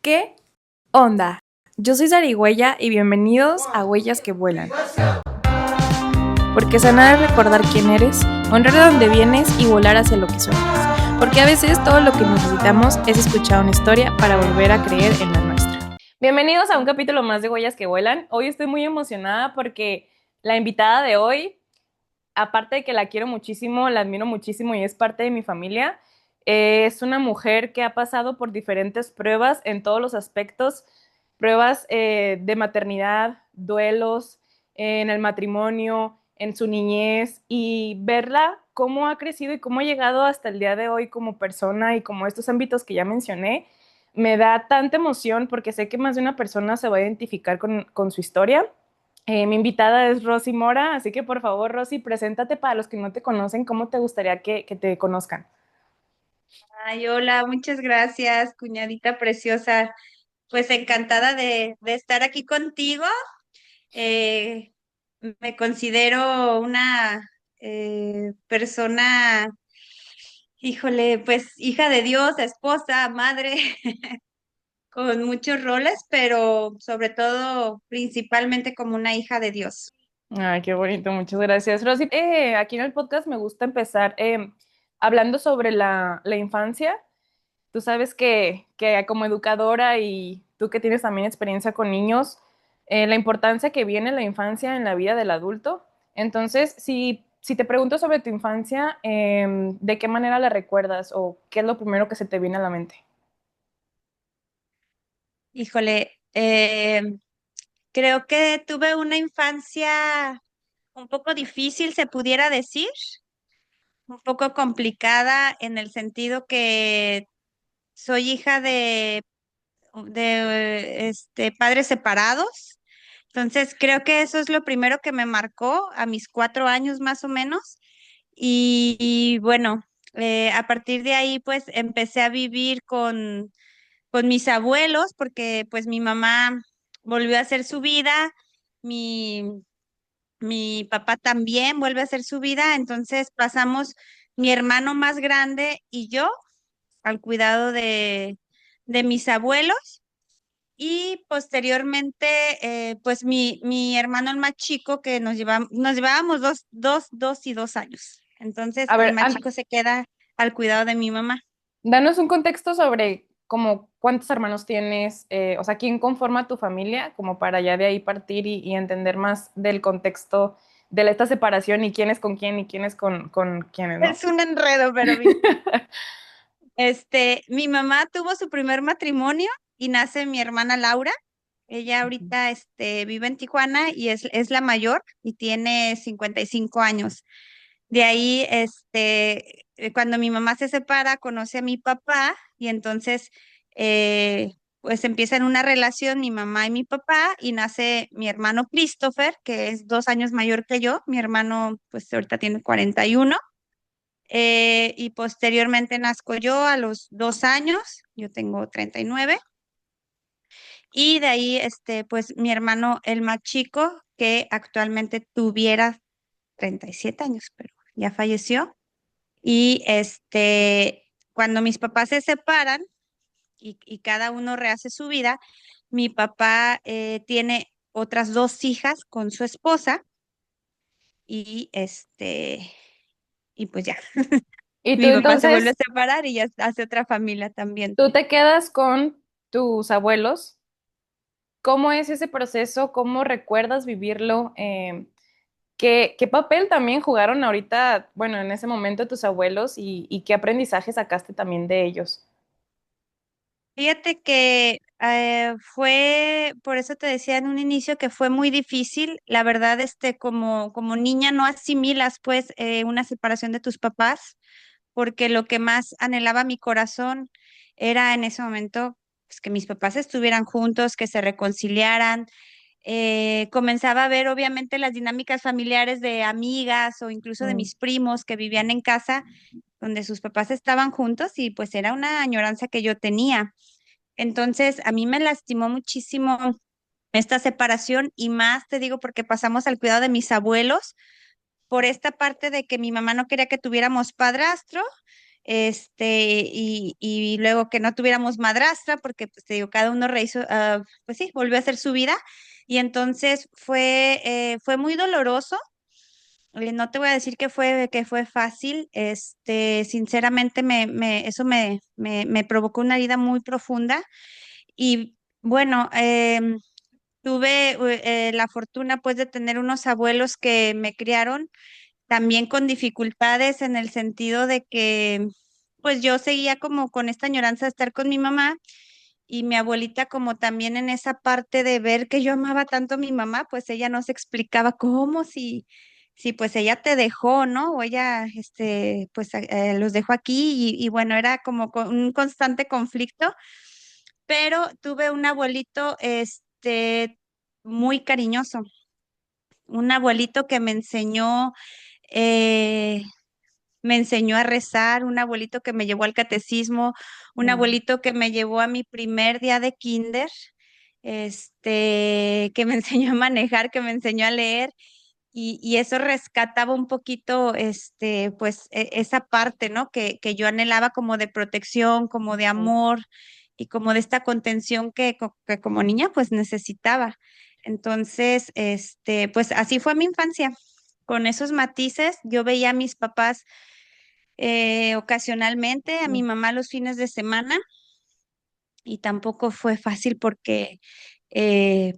¿Qué onda? Yo soy Zarigüeya y bienvenidos a Huellas que Vuelan. Porque sanar es recordar quién eres, honrar de dónde vienes y volar hacia lo que sueñas. Porque a veces todo lo que necesitamos es escuchar una historia para volver a creer en la nuestra. Bienvenidos a un capítulo más de Huellas que Vuelan. Hoy estoy muy emocionada porque la invitada de hoy, aparte de que la quiero muchísimo, la admiro muchísimo y es parte de mi familia, es una mujer que ha pasado por diferentes pruebas en todos los aspectos, pruebas de maternidad, duelos, en el matrimonio, en su niñez, y verla cómo ha crecido y cómo ha llegado hasta el día de hoy como persona y como estos ámbitos que ya mencioné, me da tanta emoción porque sé que más de una persona se va a identificar con su historia. Mi invitada es Rosy Mora, así que por favor, Rosy, preséntate para los que no te conocen, ¿cómo te gustaría que te conozcan? Ay, hola, muchas gracias, cuñadita preciosa. Pues encantada de estar aquí contigo. Eh, Me considero una persona, híjole, pues hija de Dios, esposa, madre, con muchos roles, pero sobre todo, principalmente como una hija de Dios. Ay, qué bonito, muchas gracias, Rosy. Aquí en el podcast me gusta empezar hablando sobre la infancia. Tú sabes que como educadora y tú que tienes también experiencia con niños, la importancia que viene la infancia en la vida del adulto. Entonces, si te pregunto sobre tu infancia, ¿de qué manera la recuerdas o qué es lo primero que se te viene a la mente? Híjole, creo que tuve una infancia un poco difícil, se pudiera decir. Un poco complicada en el sentido que soy hija de padres separados. Entonces, creo que eso es lo primero que me marcó a mis 4 años más o menos. Y bueno, a partir de ahí, pues empecé a vivir con mis abuelos, porque pues mi mamá volvió a hacer su vida. Mi, mi papá también vuelve a hacer su vida, entonces pasamos mi hermano más grande y yo al cuidado de mis abuelos y posteriormente pues mi hermano el más chico que nos llevábamos dos y 2 años. Entonces A el ver, más chico se queda al cuidado de mi mamá. danos un contexto sobre como cuántos hermanos tienes, o sea, quién conforma tu familia, como para ya de ahí partir y entender más del contexto de esta separación y quién es con quién y quién es con quiénes, ¿no? Es un enredo, pero mi mamá tuvo su primer matrimonio y nace mi hermana Laura. Ella ahorita vive en Tijuana y es la mayor y tiene 55 años. De ahí, cuando mi mamá se separa, conoce a mi papá y entonces, pues empiezan una relación mi mamá y mi papá y nace mi hermano Christopher, que es 2 años mayor que yo. Mi hermano, pues ahorita tiene 41. Y posteriormente nazco yo a los 2 años, yo tengo 39. Y de ahí, pues mi hermano, el más chico, que actualmente tuviera 37 años, pero ya falleció. Y cuando mis papás se separan y cada uno rehace su vida, mi papá tiene otras 2 hijas con su esposa y y pues ya, Y tú mi papá se vuelve a entonces, separar y ya hace otra familia también. tú te quedas con tus abuelos. ¿Cómo es ese proceso? ¿Cómo recuerdas vivirlo? ¿Qué papel también jugaron ahorita, bueno, en ese momento tus abuelos y qué aprendizaje sacaste también de ellos? Fíjate que fue, por eso te decía en un inicio que fue muy difícil. La verdad, como niña no asimilas pues una separación de tus papás, porque lo que más anhelaba mi corazón era en ese momento pues, que mis papás estuvieran juntos, que se reconciliaran. Comenzaba a ver obviamente las dinámicas familiares de amigas o incluso de Mm. mis primos que vivían en casa donde sus papás estaban juntos y pues era una añoranza que yo tenía. Entonces, a mí me lastimó muchísimo esta separación y más te digo porque pasamos al cuidado de mis abuelos por esta parte de que mi mamá no quería que tuviéramos padrastro. y luego que no tuviéramos madrastra, porque pues te digo, cada uno rehizo, pues sí, volvió a hacer su vida, y entonces fue muy doloroso. No te voy a decir que fue fácil, sinceramente eso me provocó una herida muy profunda y bueno, tuve la fortuna pues de tener unos abuelos que me criaron también con dificultades en el sentido de que pues yo seguía como con esta añoranza de estar con mi mamá y mi abuelita como también en esa parte de ver que yo amaba tanto a mi mamá, pues ella no se explicaba cómo si pues ella te dejó, ¿no? O ella pues los dejó aquí y bueno, era como un constante conflicto, pero tuve un abuelito muy cariñoso, un abuelito que eh, me enseñó a rezar, un abuelito que me llevó al catecismo, un Mm. abuelito que me llevó a mi primer día de kinder, que me enseñó a manejar, que me enseñó a leer. Y eso rescataba un poquito, pues, esa parte, ¿no? Que yo anhelaba como de protección, como de amor y como de esta contención que como niña, pues, necesitaba. Entonces, pues, así fue mi infancia. Con esos matices, yo veía a mis papás ocasionalmente, a mi mamá los fines de semana, y tampoco fue fácil porque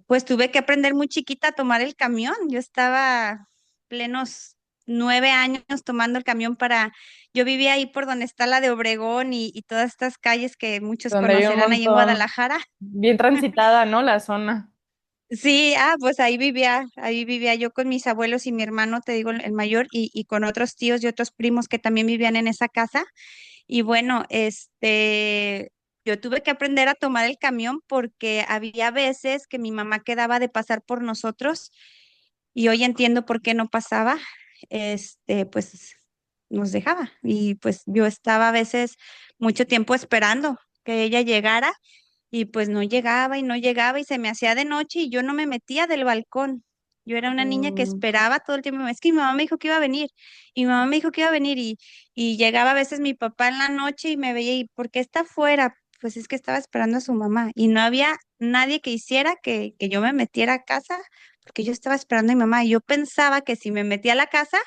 pues tuve que aprender muy chiquita a tomar el camión. Yo estaba plenos 9 años tomando el camión yo vivía ahí por donde está la de Obregón y todas estas calles que muchos Donde hay un conocerán ahí en montón, Guadalajara. bien transitada, ¿no? La zona. Sí, pues ahí vivía yo con mis abuelos y mi hermano, te digo, el mayor, y con otros tíos y otros primos que también vivían en esa casa. Y bueno, yo tuve que aprender a tomar el camión porque había veces que mi mamá quedaba de pasar por nosotros y hoy entiendo por qué no pasaba. Pues nos dejaba y pues yo estaba a veces mucho tiempo esperando que ella llegara y pues no llegaba y no llegaba y se me hacía de noche y yo no me metía del balcón. Yo era una niña que Mm, esperaba todo el tiempo. Es que mi mamá me dijo que iba a venir y mi mamá me dijo que iba a venir y llegaba a veces mi papá en la noche y me veía y ¿por qué está afuera? Pues es que estaba esperando a su mamá y no había nadie que hiciera que yo me metiera a casa porque yo estaba esperando a mi mamá y yo pensaba que si me metía a la casa,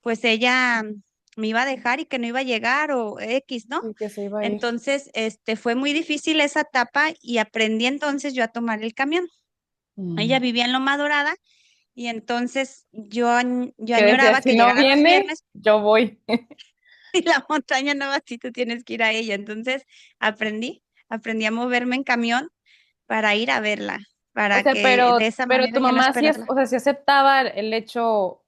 pues ella me iba a dejar y que no iba a llegar o X, ¿no? sí, que se iba a ir. Entonces, fue muy difícil esa etapa y aprendí entonces yo a tomar el camión. Ella Mm. vivía en Loma Dorada y entonces yo Que decía, añoraba si que no llegaran los viene, viernes yo voy. y la montaña no va así, tú tienes que ir a ella. Entonces, aprendí a moverme en camión para ir a verla, O para sea, que de esa pero manera tu yo no mamá sí esperarla. o sea, sí aceptaba el hecho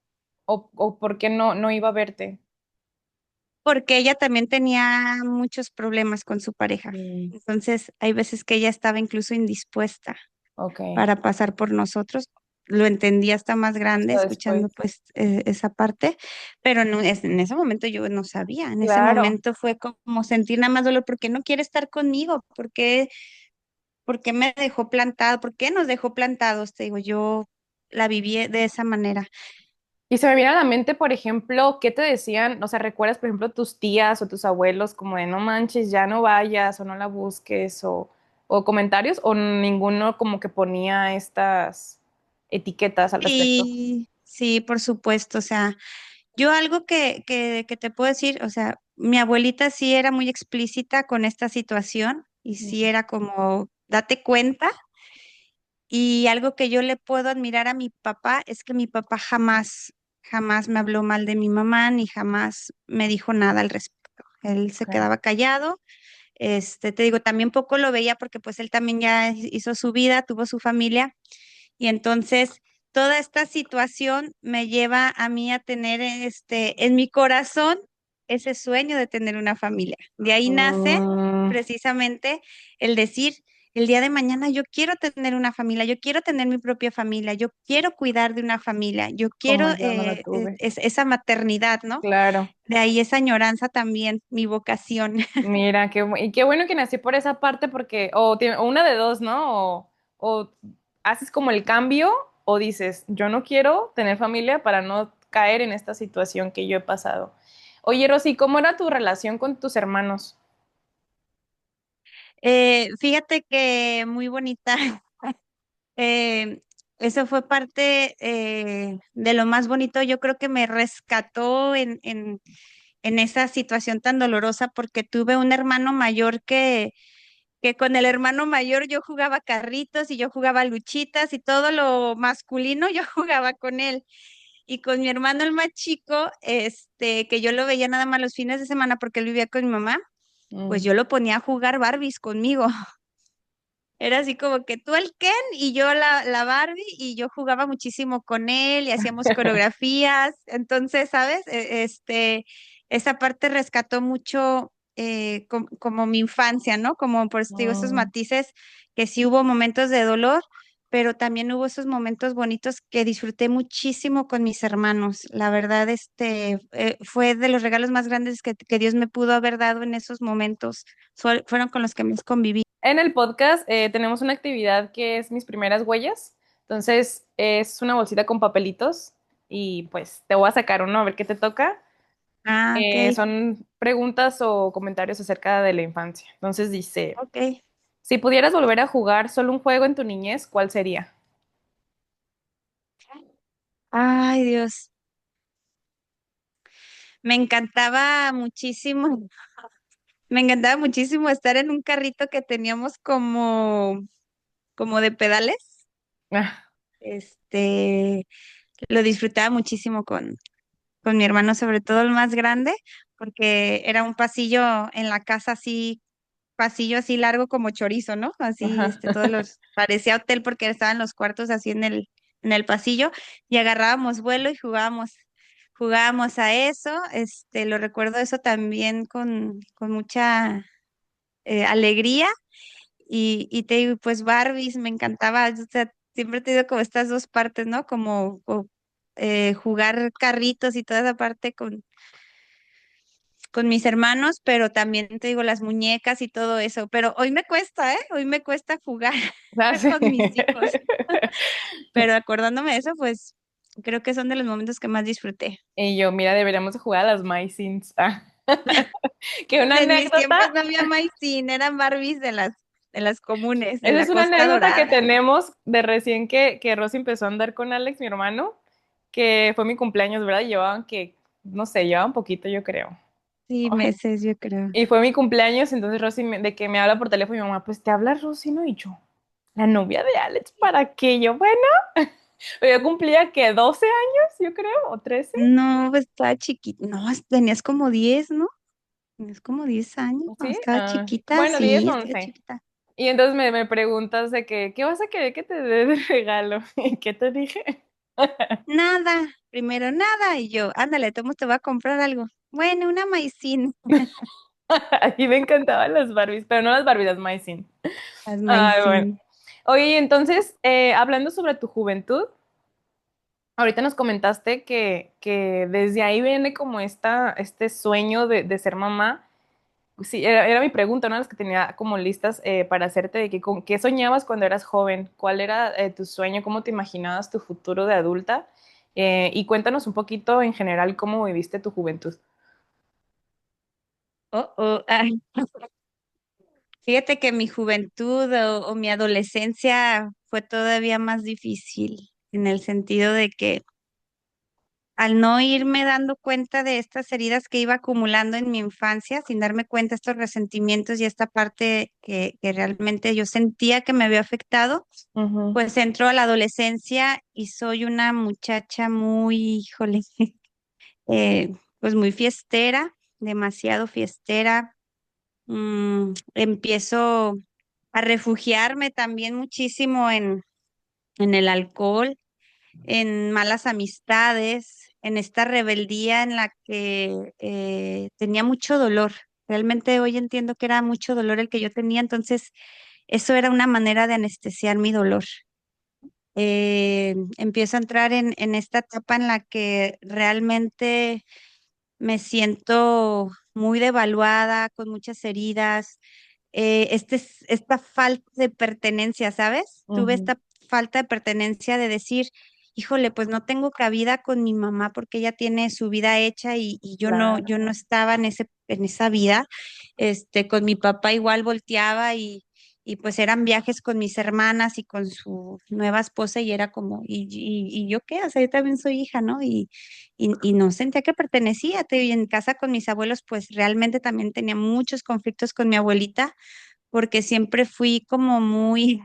o por qué no iba a verte. Porque ella también tenía muchos problemas con su pareja. Mm, Entonces, hay veces que ella estaba incluso indispuesta ok, para pasar por nosotros. Lo entendí hasta más grande, hasta después. escuchando pues esa parte, pero no, en ese momento yo no sabía, en ese Claro. momento fue como sentir nada más dolor, porque no quiere estar conmigo, porque me dejó plantado, por qué nos dejó plantados, te digo, yo la viví de esa manera. Y se me viene a la mente, por ejemplo, ¿qué te decían? O sea, ¿recuerdas, por ejemplo, tus tías o tus abuelos como de no manches, ya no vayas o no la busques o comentarios o ninguno como que ponía estas etiquetas al respecto? Sí, sí, por supuesto, o sea, yo algo que te puedo decir, o sea, mi abuelita sí era muy explícita con esta situación y sí Mm, era como, date cuenta. Y algo que yo le puedo admirar a mi papá es que mi papá jamás me habló mal de mi mamá ni jamás me dijo nada al respecto. Él se ok. quedaba callado. Te digo, también poco lo veía porque pues él también ya hizo su vida, tuvo su familia y entonces toda esta situación me lleva a mí a tener en mi corazón ese sueño de tener una familia. De ahí nace Mm, precisamente el decir, el día de mañana yo quiero tener una familia, yo quiero tener mi propia familia, yo quiero cuidar de una familia, yo quiero como yo no la tuve. esa maternidad, ¿no? Claro. De ahí esa añoranza también, mi vocación. Mira, y qué bueno que nací por esa parte porque, o una de dos, ¿no? O haces como el cambio o dices, yo no quiero tener familia para no caer en esta situación que yo he pasado. Oye, Rosy, ¿cómo era tu relación con tus hermanos? Fíjate que muy bonita. Eh, Eso fue parte de lo más bonito. Yo creo que me rescató en esa situación tan dolorosa porque tuve un hermano mayor que con el hermano mayor yo jugaba carritos y yo jugaba luchitas y todo lo masculino yo jugaba con él. Y con mi hermano el más chico, que yo lo veía nada más los fines de semana porque él vivía con mi mamá, pues Mm. yo lo ponía a jugar Barbies conmigo. Era así como que tú el Ken y yo la Barbie y yo jugaba muchísimo con él y hacíamos coreografías. Entonces, ¿sabes? Esa parte rescató mucho como mi infancia, ¿no? Como por eso te digo, esos Mm. matices que sí hubo momentos de dolor, pero también hubo esos momentos bonitos que disfruté muchísimo con mis hermanos. La verdad, fue de los regalos más grandes que Dios me pudo haber dado en esos momentos. Fueron con los que más conviví. En el podcast tenemos una actividad que es mis primeras huellas. Entonces, es una bolsita con papelitos y pues te voy a sacar uno a ver qué te toca. Ah, ok, Son preguntas o comentarios acerca de la infancia. Entonces dice, ok. si pudieras volver a jugar solo un juego en tu niñez, ¿cuál sería? Ay, Dios. Me encantaba muchísimo, me encantaba muchísimo estar en un carrito que teníamos como de pedales. Ah, Este, lo disfrutaba muchísimo con mi hermano, sobre todo el más grande, porque era un pasillo en la casa así, pasillo así largo como chorizo, ¿no? Así, ajá. todos los, parecía hotel porque estaban los cuartos así en el pasillo y agarrábamos vuelo y jugábamos a eso. Lo recuerdo eso también con mucha alegría y te digo, pues Barbies me encantaba, o sea, siempre he tenido como estas dos partes, ¿no? Jugar carritos y toda esa parte con mis hermanos, pero también te digo las muñecas y todo eso, pero hoy me cuesta, ¿eh? Hoy me cuesta jugar Ah, sí. con mis hijos, pero acordándome de eso, pues creo que son de los momentos que más disfruté. Y yo, mira, deberíamos de jugar a las My Sims. Ah. Que una En mis anécdota, tiempos no había maicín, eran Barbies de las comunes, de esa la es una Costa anécdota que Dorada. tenemos de recién que Rosy empezó a andar con Alex, mi hermano, que fue mi cumpleaños, ¿verdad? Y llevaban que, no sé, llevaban poquito, yo creo. Sí, meses, yo creo. Y fue mi cumpleaños, entonces Rosy, de que me habla por teléfono, y mi mamá, pues te habla Rosy, ¿no? Y yo, la novia de Alex, ¿para qué? Yo, bueno, yo cumplía que 12 años, yo creo, o 13. No, pues estaba chiquita. No, tenías como 10, ¿no? Tenías como 10 años. No, ¿Sí? estaba Ah, chiquita, bueno, 10 sí, estaba 11. chiquita. Y entonces me preguntas de que, ¿qué vas a querer que te dé de regalo? ¿Y qué te dije? Nada, primero nada. Y yo, ándale, Tomo, te voy a comprar algo. Bueno, una maicín. Y me encantaban las Barbies, pero no las Barbies, las My Sin. Las Ay, bueno. maicín. Oye, y entonces, hablando sobre tu juventud, ahorita nos comentaste que desde ahí viene como este sueño de ser mamá. Sí, era mi pregunta, una de las que tenía como listas para hacerte, de que con qué soñabas cuando eras joven, cuál era tu sueño, cómo te imaginabas tu futuro de adulta. Y cuéntanos un poquito en general cómo viviste tu juventud. Oh, oh, ay. Fíjate que mi juventud o mi adolescencia fue todavía más difícil, en el sentido de que al no irme dando cuenta de estas heridas que iba acumulando en mi infancia, sin darme cuenta de estos resentimientos y esta parte que realmente yo sentía que me había afectado, Ujú, pues entró a la adolescencia y soy una muchacha muy, híjole, eh, pues muy fiestera, demasiado fiestera. Empiezo a refugiarme también muchísimo en el alcohol, en malas amistades, en esta rebeldía en la que tenía mucho dolor. Realmente hoy entiendo que era mucho dolor el que yo tenía, entonces eso era una manera de anestesiar mi dolor. Empiezo a entrar en esta etapa en la que realmente me siento muy devaluada, con muchas heridas, esta falta de pertenencia, ¿sabes? Tuve ujú. esta falta de pertenencia de decir, híjole, pues no tengo cabida con mi mamá porque ella tiene su vida hecha y yo no Claro. estaba en esa vida. Con mi papá igual volteaba y pues eran viajes con mis hermanas y con su nueva esposa y era como, ¿y yo qué? O sea, yo también soy hija, ¿no? Y no sentía que pertenecía. Y en casa con mis abuelos, pues realmente también tenía muchos conflictos con mi abuelita porque siempre fui como muy,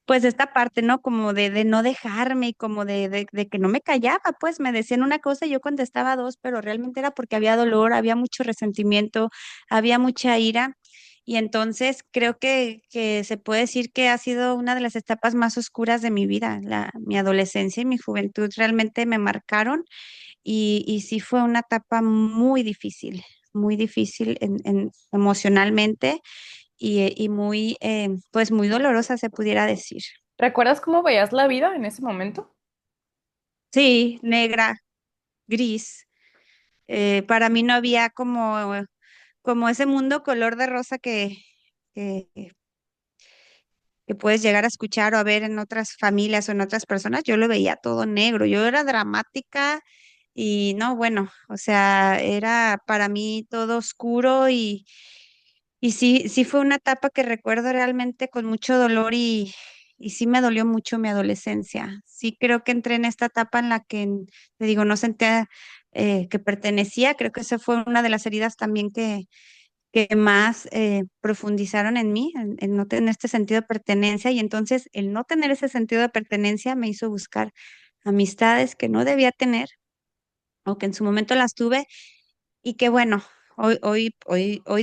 pues esta parte, ¿no? Como de no dejarme y como de que no me callaba, pues me decían una cosa y yo contestaba dos, pero realmente era porque había dolor, había mucho resentimiento, había mucha ira. Y entonces creo que se puede decir que ha sido una de las etapas más oscuras de mi vida. Mi adolescencia y mi juventud realmente me marcaron y sí fue una etapa muy difícil emocionalmente y muy, pues muy dolorosa, se pudiera decir. ¿Recuerdas cómo veías la vida en ese momento? Sí, negra, gris. Para mí no había como ese mundo color de rosa que, que puedes llegar a escuchar o a ver en otras familias o en otras personas. Yo lo veía todo negro. Yo era dramática y no, bueno, o sea, era para mí todo oscuro y sí, sí fue una etapa que recuerdo realmente con mucho dolor y sí me dolió mucho mi adolescencia. Sí creo que entré en esta etapa en la que, te digo, no sentía que pertenecía. Creo que esa fue una de las heridas también que más profundizaron en mí, en no tener este sentido de pertenencia. Y entonces el no tener ese sentido de pertenencia me hizo buscar amistades que no debía tener o que en su momento las tuve y que bueno, hoy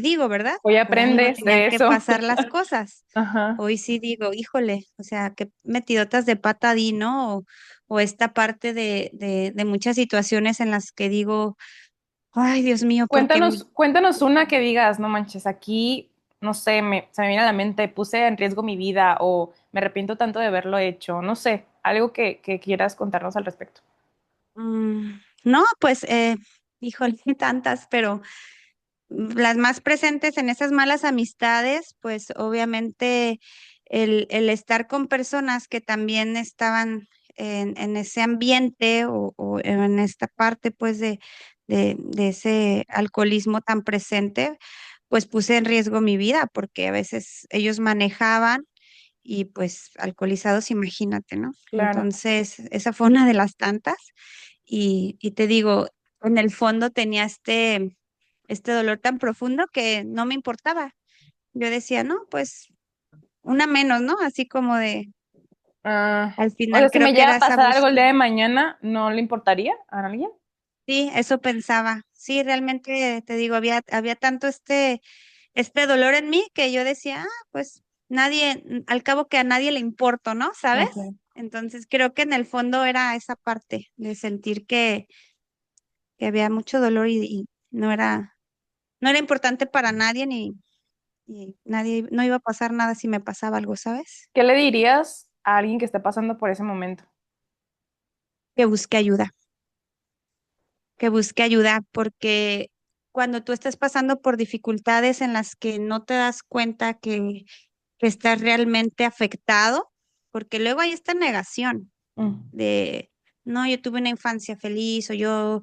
digo, ¿verdad? Hoy Por algo aprendes tenían de que eso. pasar las cosas. Ajá. Hoy sí digo, híjole, o sea, qué metidotas de pata di, ¿no? O esta parte de muchas situaciones en las que digo, ay, Dios mío, porque Cuéntanos una que digas, no manches, aquí, no sé, se me viene a la mente, puse en riesgo mi vida o me arrepiento tanto de haberlo hecho, no sé, algo que quieras contarnos al respecto. no, pues, híjole, tantas, pero las más presentes en esas malas amistades, pues obviamente el estar con personas que también estaban en ese ambiente o en esta parte pues de ese alcoholismo tan presente, pues puse en riesgo mi vida porque a veces ellos manejaban y pues alcoholizados, imagínate, ¿no? Claro. Entonces, esa fue una de las tantas y te digo, en el fondo tenía este dolor tan profundo que no me importaba. Yo decía, no, pues una menos, ¿no? Así como de, Ah, al o sea, final si creo me que llega era a esa pasar algo el día búsqueda. de mañana, ¿no le importaría a alguien? Sí, eso pensaba. Sí, realmente te digo, había tanto este dolor en mí que yo decía, pues nadie, al cabo que a nadie le importo, ¿no? ¿Sabes? Ok. Entonces creo que en el fondo era esa parte de sentir que había mucho dolor y no era importante para nadie y nadie, no iba a pasar nada si me pasaba algo, ¿sabes? ¿Qué le dirías a alguien que esté pasando por ese momento? Que busque ayuda, que busque ayuda, porque cuando tú estás pasando por dificultades en las que no te das cuenta que estás realmente afectado, porque luego hay esta negación Mm, de, no, yo tuve una infancia feliz o yo,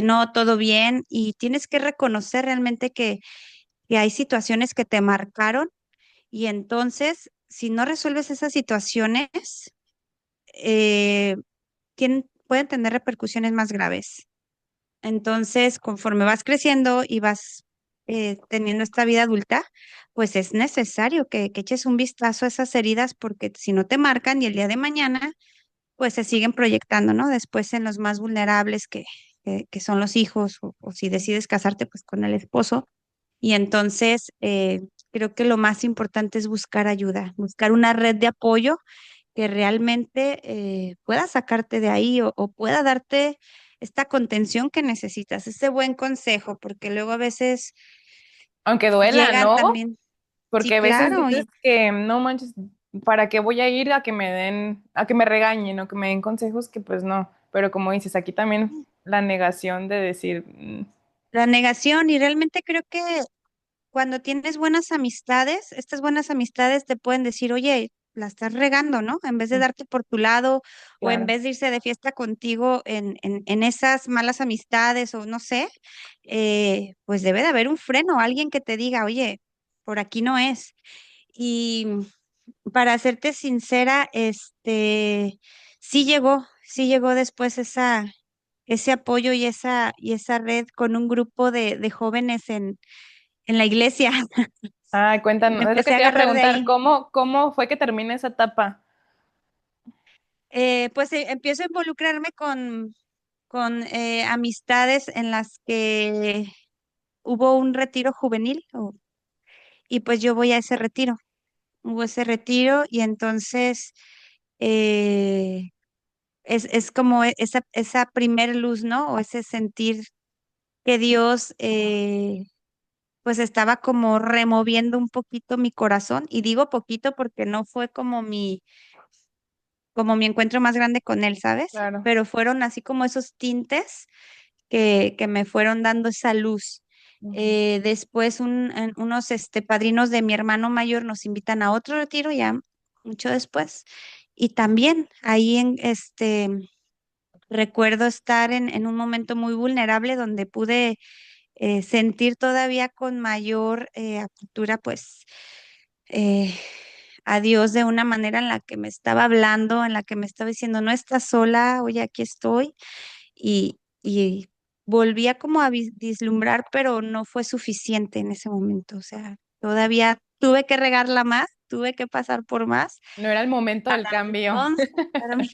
no, todo bien, y tienes que reconocer realmente que hay situaciones que te marcaron y entonces, si no resuelves esas situaciones, eh, pueden tener repercusiones más graves. Entonces, conforme vas creciendo y vas teniendo esta vida adulta, pues es necesario que eches un vistazo a esas heridas porque si no te marcan y el día de mañana, pues se siguen proyectando, ¿no? Después en los más vulnerables que son los hijos o si decides casarte, pues con el esposo. Y entonces, creo que lo más importante es buscar ayuda, buscar una red de apoyo que realmente pueda sacarte de ahí o pueda darte esta contención que necesitas, ese buen consejo, porque luego a veces aunque duela, llegan ¿no? también, sí, Porque a veces claro, dices que no manches, ¿para qué voy a ir a que me den, a que me regañen o que me den consejos que pues no? Pero como dices, aquí también la negación de decir, la negación y realmente creo que cuando tienes buenas amistades, estas buenas amistades te pueden decir, oye, la estás regando, ¿no? En vez de darte por tu lado o en Claro. vez de irse de fiesta contigo en esas malas amistades o no sé, pues debe de haber un freno, alguien que te diga, oye, por aquí no es. Y para serte sincera, sí llegó después ese apoyo y esa red con un grupo de jóvenes en la iglesia. Ah, Me cuéntanos, es lo que empecé a te iba a agarrar de preguntar, ahí. ¿cómo fue que termina esa etapa? Pues empiezo a involucrarme con amistades en las que hubo un retiro juvenil y pues yo voy a ese retiro. Hubo ese retiro y entonces eh, es como esa primer luz, ¿no? O ese sentir que Dios pues estaba como removiendo un poquito mi corazón y digo poquito porque no fue como mi encuentro más grande con Él, ¿sabes? Claro. Pero fueron así como esos tintes que me fueron dando esa luz. Ujú. Después unos padrinos de mi hermano mayor nos invitan a otro retiro ya mucho después. Y también ahí recuerdo estar en un momento muy vulnerable donde pude sentir todavía con mayor apertura, pues, eh, a Dios de una manera en la que me estaba hablando, en la que me estaba diciendo, no estás sola, oye, aquí estoy y volvía como a vislumbrar, pero no fue suficiente en ese momento. O sea, todavía tuve que regarla más, tuve que pasar por más. No era el momento del cambio. Entonces, para mí,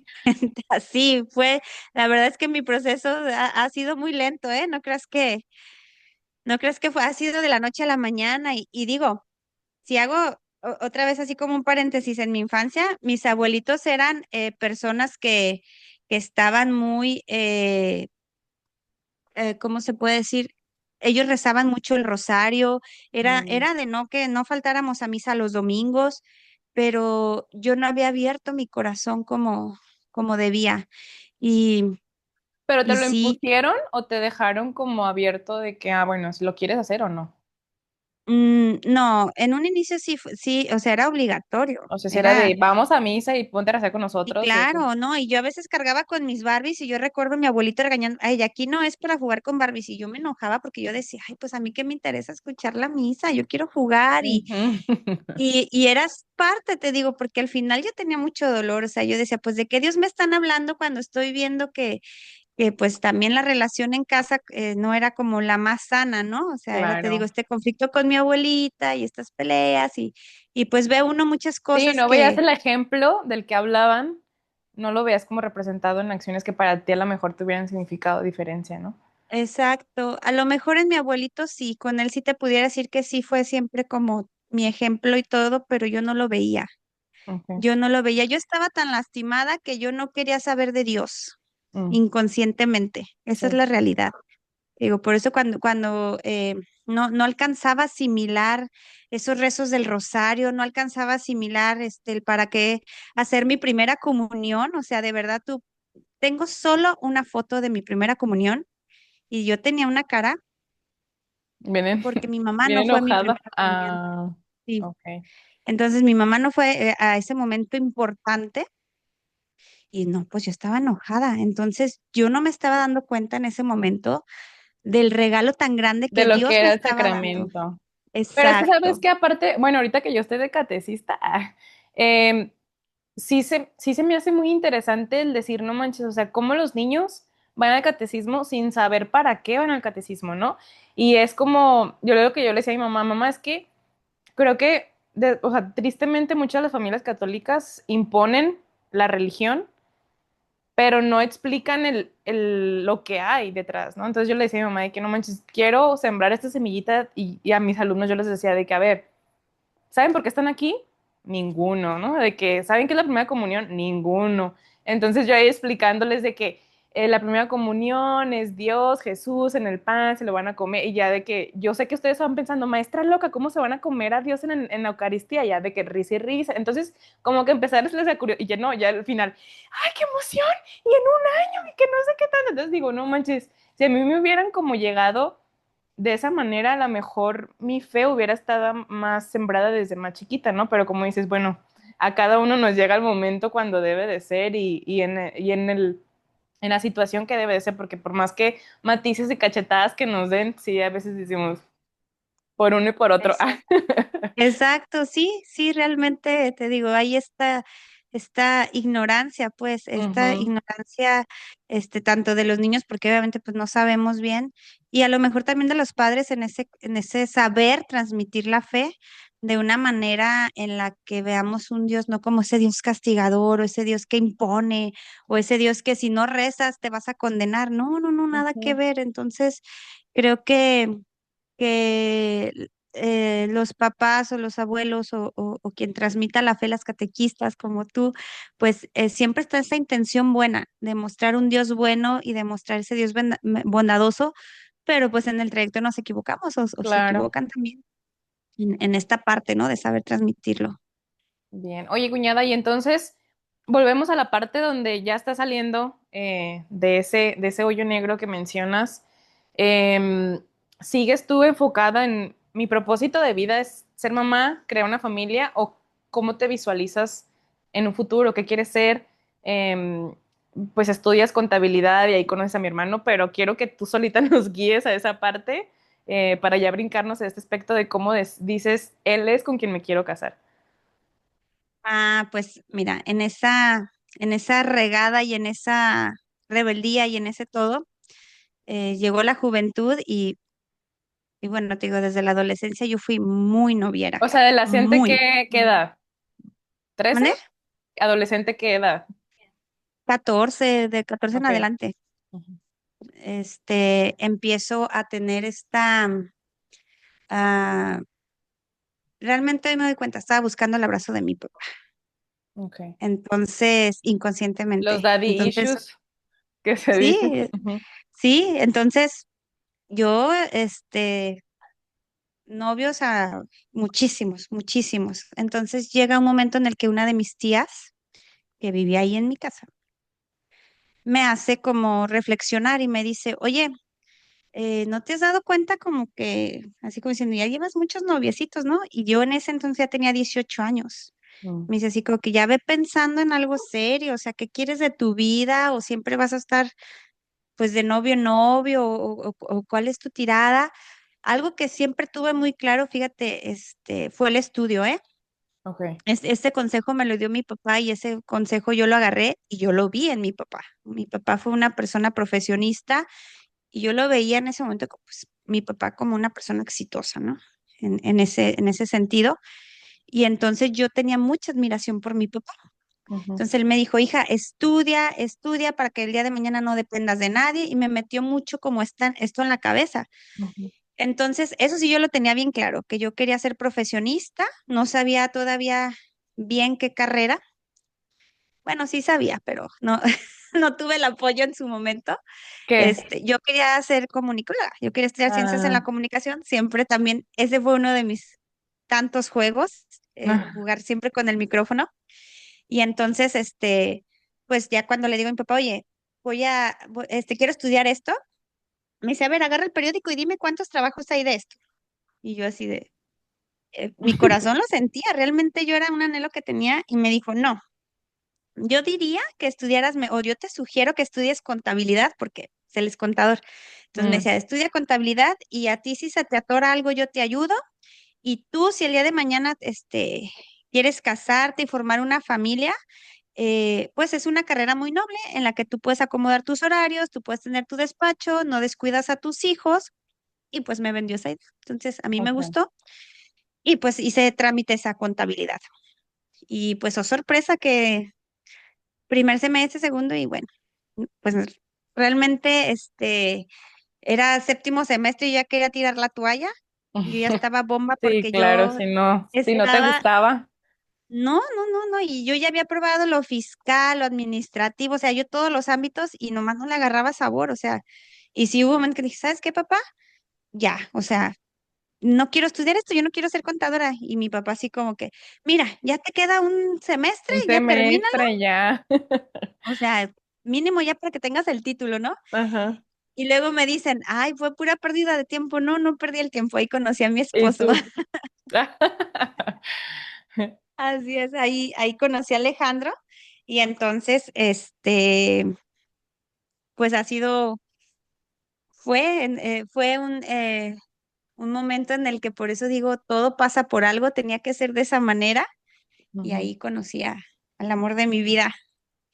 así fue. La verdad es que mi proceso ha sido muy lento, ¿eh? No creas que ha sido de la noche a la mañana. Y digo, si hago otra vez así como un paréntesis, en mi infancia, mis abuelitos eran personas que estaban muy, ¿cómo se puede decir? Ellos rezaban mucho el rosario, Mm. era de no que no faltáramos a misa los domingos, pero yo no había abierto mi corazón como debía. Y, ¿Pero te y lo sí, impusieron o te dejaron como abierto de que, bueno, si lo quieres hacer o no? no, en un inicio sí, o sea, era obligatorio. O sea, si era Era de vamos a misa y ponte a rezar con Y nosotros y eso. claro, ¿no? Y yo a veces cargaba con mis Barbies y yo recuerdo a mi abuelito regañando, ay, aquí no es para jugar con Barbies. Y yo me enojaba porque yo decía, ay, pues a mí qué me interesa escuchar la misa, yo quiero jugar Ujú. y eras parte, te digo, porque al final yo tenía mucho dolor, o sea, yo decía, pues de qué Dios me están hablando cuando estoy viendo que pues también la relación en casa no era como la más sana, ¿no? O sea, era, te digo, Claro. este conflicto con mi abuelita y estas peleas y pues ve uno muchas Sí, cosas no veías que el ejemplo del que hablaban, no lo veías como representado en acciones que para ti a lo mejor tuvieran significado diferencia, ¿no? Exacto. A lo mejor en mi abuelito sí, con él sí te pudiera decir que sí fue siempre como mi ejemplo y todo, pero yo no lo veía. Okay. Yo no lo veía. Yo estaba tan lastimada que yo no quería saber de Dios Mm, inconscientemente. Esa es sí. la realidad. Digo, por eso cuando no alcanzaba a asimilar esos rezos del rosario, no alcanzaba a asimilar el para qué hacer mi primera comunión. O sea, de verdad, tengo solo una foto de mi primera comunión y yo tenía una cara Vienen, porque mi mamá bien no fue a mi enojada. primera comunión. Ah, Sí. ok. Entonces mi mamá no fue a ese momento importante y no, pues yo estaba enojada. Entonces yo no me estaba dando cuenta en ese momento del regalo tan grande De que lo que Dios me era el estaba dando. sacramento. Pero es que sabes Exacto. que aparte, bueno, ahorita que yo estoy de catecista, em, sí se me hace muy interesante el decir, no manches, o sea, cómo los niños van al catecismo sin saber para qué van al catecismo, ¿no? Y es como, yo lo que yo le decía a mi mamá, mamá, es que creo que, o sea, tristemente muchas de las familias católicas imponen la religión, pero no explican lo que hay detrás, ¿no? Entonces yo le decía a mi mamá de que no manches, quiero sembrar esta semillita y a mis alumnos yo les decía de que, a ver, ¿saben por qué están aquí? Ninguno, ¿no? De que, ¿saben qué es la primera comunión? Ninguno. Entonces yo ahí explicándoles de que la primera comunión es Dios, Jesús en el pan, se lo van a comer, y ya de que yo sé que ustedes van pensando, maestra loca, ¿cómo se van a comer a Dios en la Eucaristía? Ya de que risa y risa. Entonces, como que empezarles a curiosidad, y ya no, ya al final, ¡ay, qué emoción! Y en un año, y que no sé qué tanto. Entonces digo, no manches, si a mí me hubieran como llegado de esa manera, a lo mejor mi fe hubiera estado más sembrada desde más chiquita, ¿no? Pero como dices, bueno, a cada uno nos llega el momento cuando debe de ser en la situación que debe de ser, porque por más que matices y cachetadas que nos den, sí, a veces decimos por uno y por otro. Exacto. Exacto, sí, sí, realmente te digo, hay esta ignorancia, pues, esta Ujú, ignorancia, tanto de los niños, porque obviamente pues no sabemos bien, y a lo mejor también de los padres en ese saber transmitir la fe de una manera en la que veamos un Dios no como ese Dios castigador, o ese Dios que impone, o ese Dios que si no rezas te vas a condenar. No, no, no, nada que ujú. ver. Entonces, creo que los papás o los abuelos o quien transmita la fe, las catequistas como tú, pues siempre está esa intención buena de mostrar un Dios bueno y de mostrar ese Dios bondadoso, pero pues en el trayecto nos equivocamos o se Claro. equivocan también en esta parte, ¿no? De saber transmitirlo. Bien. Oye, cuñada, y entonces volvemos a la parte donde ya está saliendo de ese hoyo negro que mencionas. Em, ¿Sigues tú enfocada en mi propósito de vida es ser mamá, crear una familia o cómo te visualizas en un futuro? ¿Qué quieres ser? Em, pues estudias contabilidad y ahí conoces a mi hermano, pero quiero que tú solita nos guíes a esa parte para ya brincarnos a este aspecto de cómo dices, él es con quien me quiero casar. Ah, pues mira, en esa regada y en esa rebeldía y en ese todo, llegó la juventud y bueno, te digo, desde la adolescencia yo fui muy noviera, O sea, adolescente, muy. ¿qué edad? ¿13? ¿Mande? ¿Adolescente qué edad? 14, de 14 en Ok. adelante, Ujú. empiezo a tener ah, realmente hoy me doy cuenta, estaba buscando el abrazo de mi papá, Ok. entonces, Los inconscientemente, daddy entonces, issues que se dicen. sí, Ujú. sí, entonces, yo, novios a muchísimos, muchísimos, entonces llega un momento en el que una de mis tías, que vivía ahí en mi casa, me hace como reflexionar y me dice, oye, ¿no te has dado cuenta como que, así como diciendo, ya llevas muchos noviecitos, ¿no? Y yo en ese entonces ya tenía 18 años. Mm, Me dice así como que ya ve pensando en algo serio, o sea, ¿qué quieres de tu vida? ¿O siempre vas a estar pues de novio en novio? ¿O cuál es tu tirada? Algo que siempre tuve muy claro, fíjate, fue el estudio, ¿eh? ok. Este consejo me lo dio mi papá y ese consejo yo lo agarré y yo lo vi en mi papá. Mi papá fue una persona profesionista y yo lo veía en ese momento, pues, mi papá como una persona exitosa, ¿no? En ese sentido. Y entonces yo tenía mucha admiración por mi papá. Ujú, Entonces él me dijo, hija, estudia, estudia para que el día de mañana no dependas de nadie. Y me metió mucho como esto en la cabeza. ujú, Entonces, eso sí yo lo tenía bien claro, que yo quería ser profesionista. No sabía todavía bien qué carrera. Bueno, sí sabía, pero no, no tuve el apoyo en su momento. ¿qué? Yo quería ser comunicóloga, yo quería estudiar ciencias en la Ah, comunicación, siempre también, ese fue uno de mis tantos juegos, ah, jugar siempre con el micrófono. Y entonces, pues ya cuando le digo a mi papá, oye, quiero estudiar esto, me dice, a ver, agarra el periódico y dime cuántos trabajos hay de esto. Y yo así mi corazón lo sentía, realmente yo era un anhelo que tenía y me dijo, no. Yo diría que estudiaras, o yo te sugiero que estudies contabilidad, porque es él es contador. Entonces me mm, decía, estudia contabilidad y a ti si se te atora algo, yo te ayudo. Y tú, si el día de mañana, quieres casarte y formar una familia, pues es una carrera muy noble en la que tú puedes acomodar tus horarios, tú puedes tener tu despacho, no descuidas a tus hijos. Y pues me vendió esa idea. Entonces a mí me ok. gustó y pues hice trámites a contabilidad. Y pues, oh sorpresa que primer semestre, segundo y bueno, pues realmente era séptimo semestre y ya quería tirar la toalla. Yo ya estaba bomba Sí, porque claro, yo si no te estaba, gustaba. no, no, no, no, y yo ya había probado lo fiscal, lo administrativo, o sea, yo todos los ámbitos y nomás no le agarraba sabor, o sea, y sí hubo un momento que dije, ¿sabes qué, papá? Ya, o sea, no quiero estudiar esto, yo no quiero ser contadora. Y mi papá así como que, mira, ya te queda un semestre, Un ya termina, semestre ya. o sea, mínimo ya para que tengas el título, ¿no? Ajá. Y luego me dicen, ay, fue pura pérdida de tiempo. No, no perdí el tiempo. Ahí conocí a mi ¿Y esposo. tú? Así es, ahí conocí a Alejandro y entonces, pues ha sido, fue un momento en el que por eso digo, todo pasa por algo, tenía que ser de esa manera y Ujú. ahí conocí al amor de mi vida.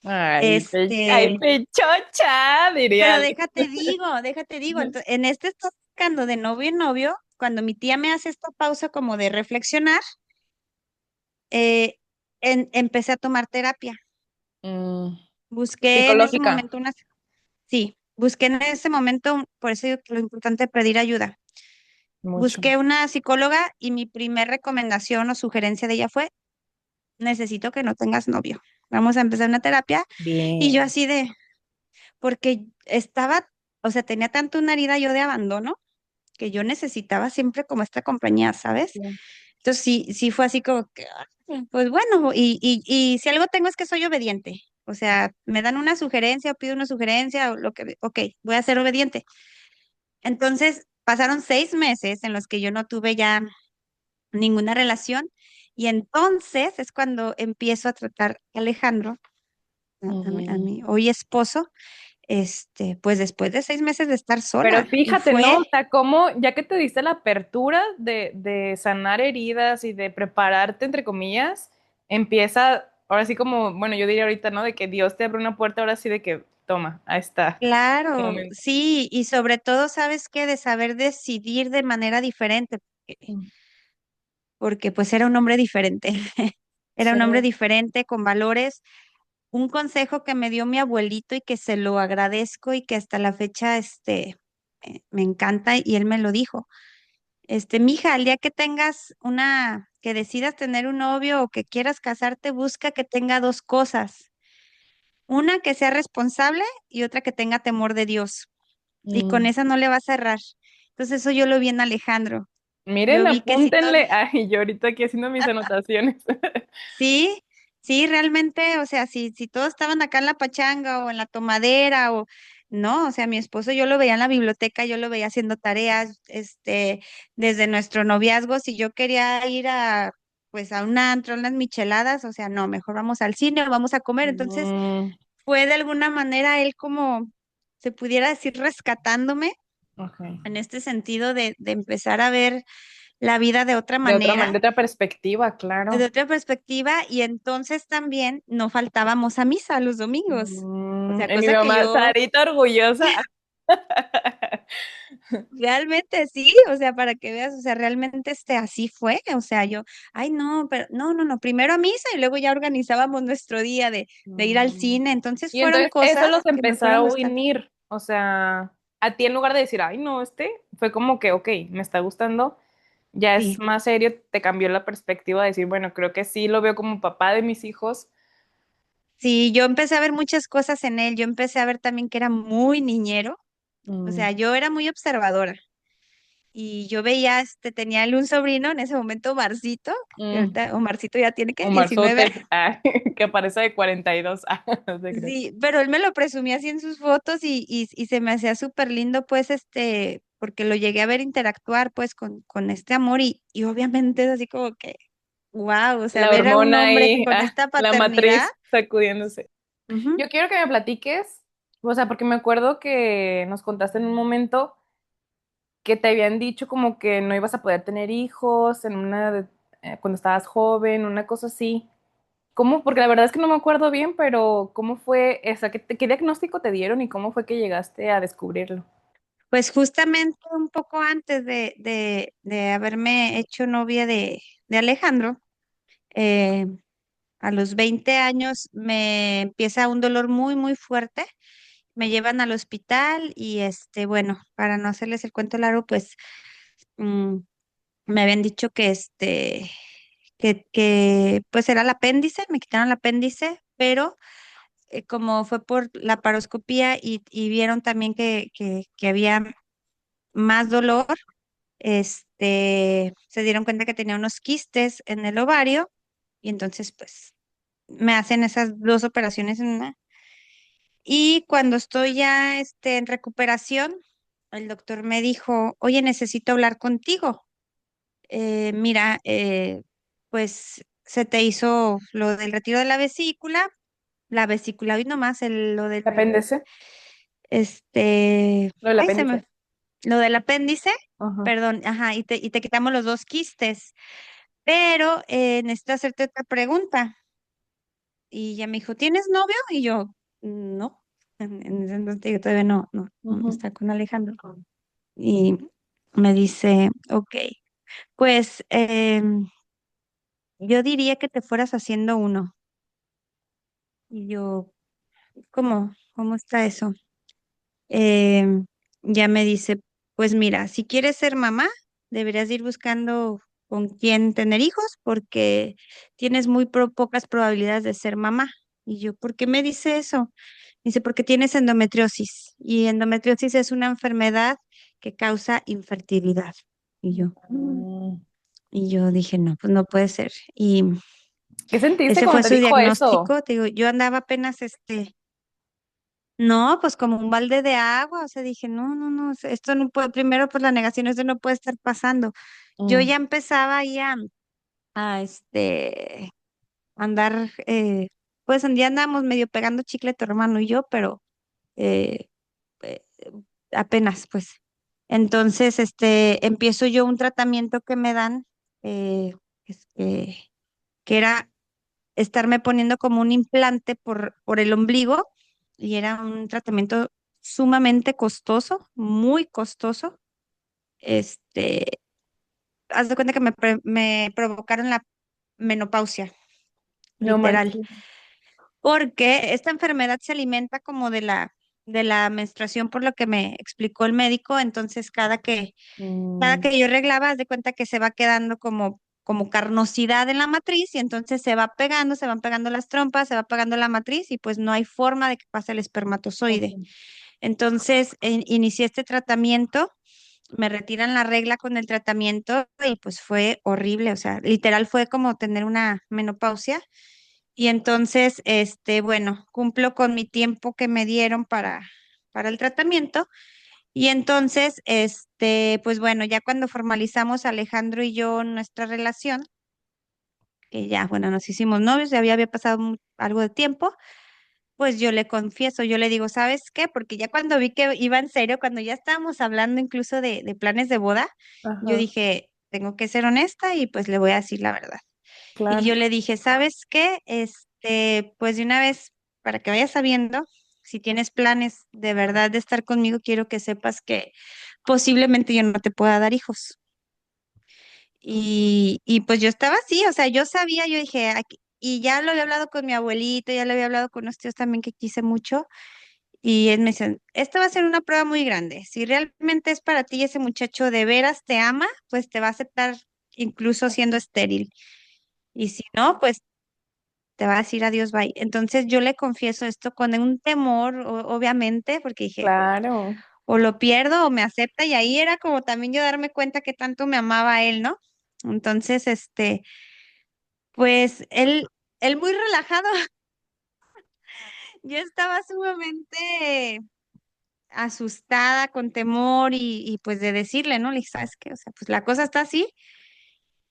Ay, Este, ay, pechocha, diría pero alguien. déjate digo, en este estoy buscando de novio en novio, cuando mi tía me hace esta pausa como de reflexionar, eh, empecé a tomar terapia. Mm, Busqué en ese psicológica, momento sí, busqué en ese momento, por eso digo que lo importante es pedir ayuda. mucho. Busqué una psicóloga y mi primer recomendación o sugerencia de ella fue, necesito que no tengas novio. Vamos a empezar una terapia. Y yo Bien. así porque estaba, o sea, tenía tanto una herida yo de abandono que yo necesitaba siempre como esta compañía, ¿sabes? Sí. Entonces sí fue así como que, pues bueno, y si algo tengo es que soy obediente. O sea, me dan una sugerencia o pido una sugerencia o lo que, ok, voy a ser obediente. Entonces pasaron 6 meses en los que yo no tuve ya ninguna relación y entonces es cuando empiezo a tratar a Alejandro, a Mm. mi hoy esposo, pues después de 6 meses de estar Pero sola y fíjate, ¿no? fue, O sea, cómo, ya que te diste la apertura de sanar heridas y de prepararte, entre comillas, empieza, ahora sí como, bueno, yo diría ahorita, ¿no? De que Dios te abre una puerta, ahora sí de que, toma, ahí está. Un claro, momento. sí, y sobre todo, ¿sabes qué? De saber decidir de manera diferente, Mm. porque pues era un hombre diferente, era Sí. un hombre diferente con valores. Un consejo que me dio mi abuelito y que se lo agradezco y que hasta la fecha, me encanta y él me lo dijo. Mija, el día que tengas que decidas tener un novio o que quieras casarte, busca que tenga dos cosas. Una que sea responsable y otra que tenga temor de Dios. Y con Mm. esa no le vas a errar. Entonces eso yo lo vi en Alejandro. Miren, Yo vi que si todo, apúntenle. Ay, yo ahorita aquí haciendo mis anotaciones. sí, sí, realmente, o sea, si todos estaban acá en la pachanga o en la tomadera o no, o sea, mi esposo yo lo veía en la biblioteca, yo lo veía haciendo tareas, desde nuestro noviazgo, si yo quería ir pues a un antro, unas micheladas, o sea, no, mejor vamos al cine o vamos a comer. Entonces, Mm, fue de alguna manera él como, se pudiera decir, rescatándome ok. en este sentido de empezar a ver la vida de otra De otra manera, manera, de otra perspectiva, de claro. otra perspectiva, y entonces también no faltábamos a misa los domingos. O sea, Mi cosa que mamá, yo Sarita orgullosa. realmente sí, o sea, para que veas, o sea, realmente así fue, o sea, yo, ay, no, pero no, primero a misa y luego ya organizábamos nuestro día de ir al Mm. cine, entonces Y fueron entonces eso cosas los que me empezó a fueron gustando. unir, o sea, a ti en lugar de decir, ay, no, fue como que, ok, me está gustando, ya es Sí. más serio, te cambió la perspectiva de decir, bueno, creo que sí lo veo como papá de mis hijos. Sí, yo empecé a ver muchas cosas en él, yo empecé a ver también que era muy niñero, o Mm, sea, yo era muy observadora y yo veía, tenía él un sobrino en ese momento, Omarcito, que mm, ahorita Omarcito ya tiene, ¿qué? Omar 19. Sotes, que parece de 42. No te creas. Sí, pero él me lo presumía así en sus fotos y se me hacía súper lindo, pues, porque lo llegué a ver interactuar, pues, con este amor y obviamente es así como que, wow, o sea, La ver a un hormona hombre ahí, con esta la paternidad, matriz sacudiéndose. ujú, Yo quiero que me platiques, o sea, porque me acuerdo que nos contaste en un momento que te habían dicho como que no ibas a poder tener hijos cuando estabas joven, una cosa así. ¿Cómo? Porque la verdad es que no me acuerdo bien, pero ¿cómo fue esa? ¿Qué diagnóstico te dieron y cómo fue que llegaste a descubrirlo? pues justamente un poco antes de haberme hecho novia de Alejandro, eh, a los 20 años me empieza un dolor muy, muy fuerte. Me llevan al hospital y bueno, para no hacerles el cuento largo, pues mm, me habían dicho que pues era el apéndice, me quitaron el apéndice, pero como fue por la paroscopía y vieron también que había más dolor, se dieron cuenta que tenía unos quistes en el ovario y entonces pues me hacen esas dos operaciones en una. Y cuando estoy ya en recuperación, el doctor me dijo, oye, necesito hablar contigo. Mira, pues se te hizo lo del retiro de la vesícula, y nomás lo del, ¿El apéndice? este, Lo del ay, se me, apéndice. lo del apéndice, Ajá. perdón, ajá, y te quitamos los dos quistes, pero necesito hacerte otra pregunta. Y ya me dijo, ¿tienes novio? Y yo, no. En ese entonces digo, todavía no Ujú. está con Alejandro. Y me dice, ok, pues yo diría que te fueras haciendo uno. Y yo, ¿cómo? ¿Cómo está eso? Ya me dice, pues mira, si quieres ser mamá, deberías ir buscando con quién tener hijos porque tienes muy pocas probabilidades de ser mamá. Y yo, ¿por qué me dice eso? Dice, porque tienes endometriosis y endometriosis es una enfermedad que causa infertilidad. Y yo, Mm. y yo dije, no, pues no puede ser. Y ¿Qué sentiste ese cuando fue te su dijo eso? diagnóstico. Te digo, yo andaba apenas no, pues como un balde de agua, o sea, dije, no, esto no puede, primero pues la negación, esto no puede estar pasando. Yo Mm. ya empezaba ahí a andar, pues un día andábamos medio pegando chicle tu hermano y yo, pero eh, eh, apenas, pues. Entonces, empiezo yo un tratamiento que me dan, eh, es que era estarme poniendo como un implante por el ombligo y era un tratamiento sumamente costoso, muy costoso. Este, haz de cuenta que me provocaron la menopausia, No literal, manches. porque esta enfermedad se alimenta como de la menstruación, por lo que me explicó el médico. Entonces, cada Mm. que yo reglaba, haz de cuenta que se va quedando como carnosidad en la matriz y entonces se va pegando, se van pegando las trompas, se va pegando la matriz y pues no hay forma de que pase el Ok. espermatozoide. Entonces, inicié este tratamiento, me retiran la regla con el tratamiento y pues fue horrible, o sea, literal fue como tener una menopausia. Y entonces, bueno, cumplo con mi tiempo que me dieron para el tratamiento y entonces, pues bueno, ya cuando formalizamos Alejandro y yo nuestra relación, que ya, bueno, nos hicimos novios, ya había pasado algo de tiempo, pues yo le confieso, yo le digo, ¿sabes qué? Porque ya cuando vi que iba en serio, cuando ya estábamos hablando incluso de planes de boda, yo Ajá, dije, tengo que ser honesta y pues le voy a decir la verdad. Y yo claro. le dije, ¿sabes qué? Pues de una vez, para que vayas sabiendo, si tienes planes de verdad de estar conmigo, quiero que sepas que posiblemente yo no te pueda dar hijos. Y pues yo estaba así, o sea, yo sabía, yo dije, y ya lo había hablado con mi abuelito, ya lo había hablado con unos tíos también que quise mucho, y él me dice, esta va a ser una prueba muy grande. Si realmente es para ti y ese muchacho de veras te ama, pues te va a aceptar incluso siendo estéril. Y si no, pues te va a decir adiós, bye. Entonces yo le confieso esto con un temor, obviamente, porque dije, Claro. o lo pierdo o me acepta, y ahí era como también yo darme cuenta que tanto me amaba a él, ¿no? Entonces, pues él muy relajado, yo estaba sumamente asustada, con temor y pues de decirle, ¿no? Le dije, ¿sabes qué? O sea, pues la cosa está así.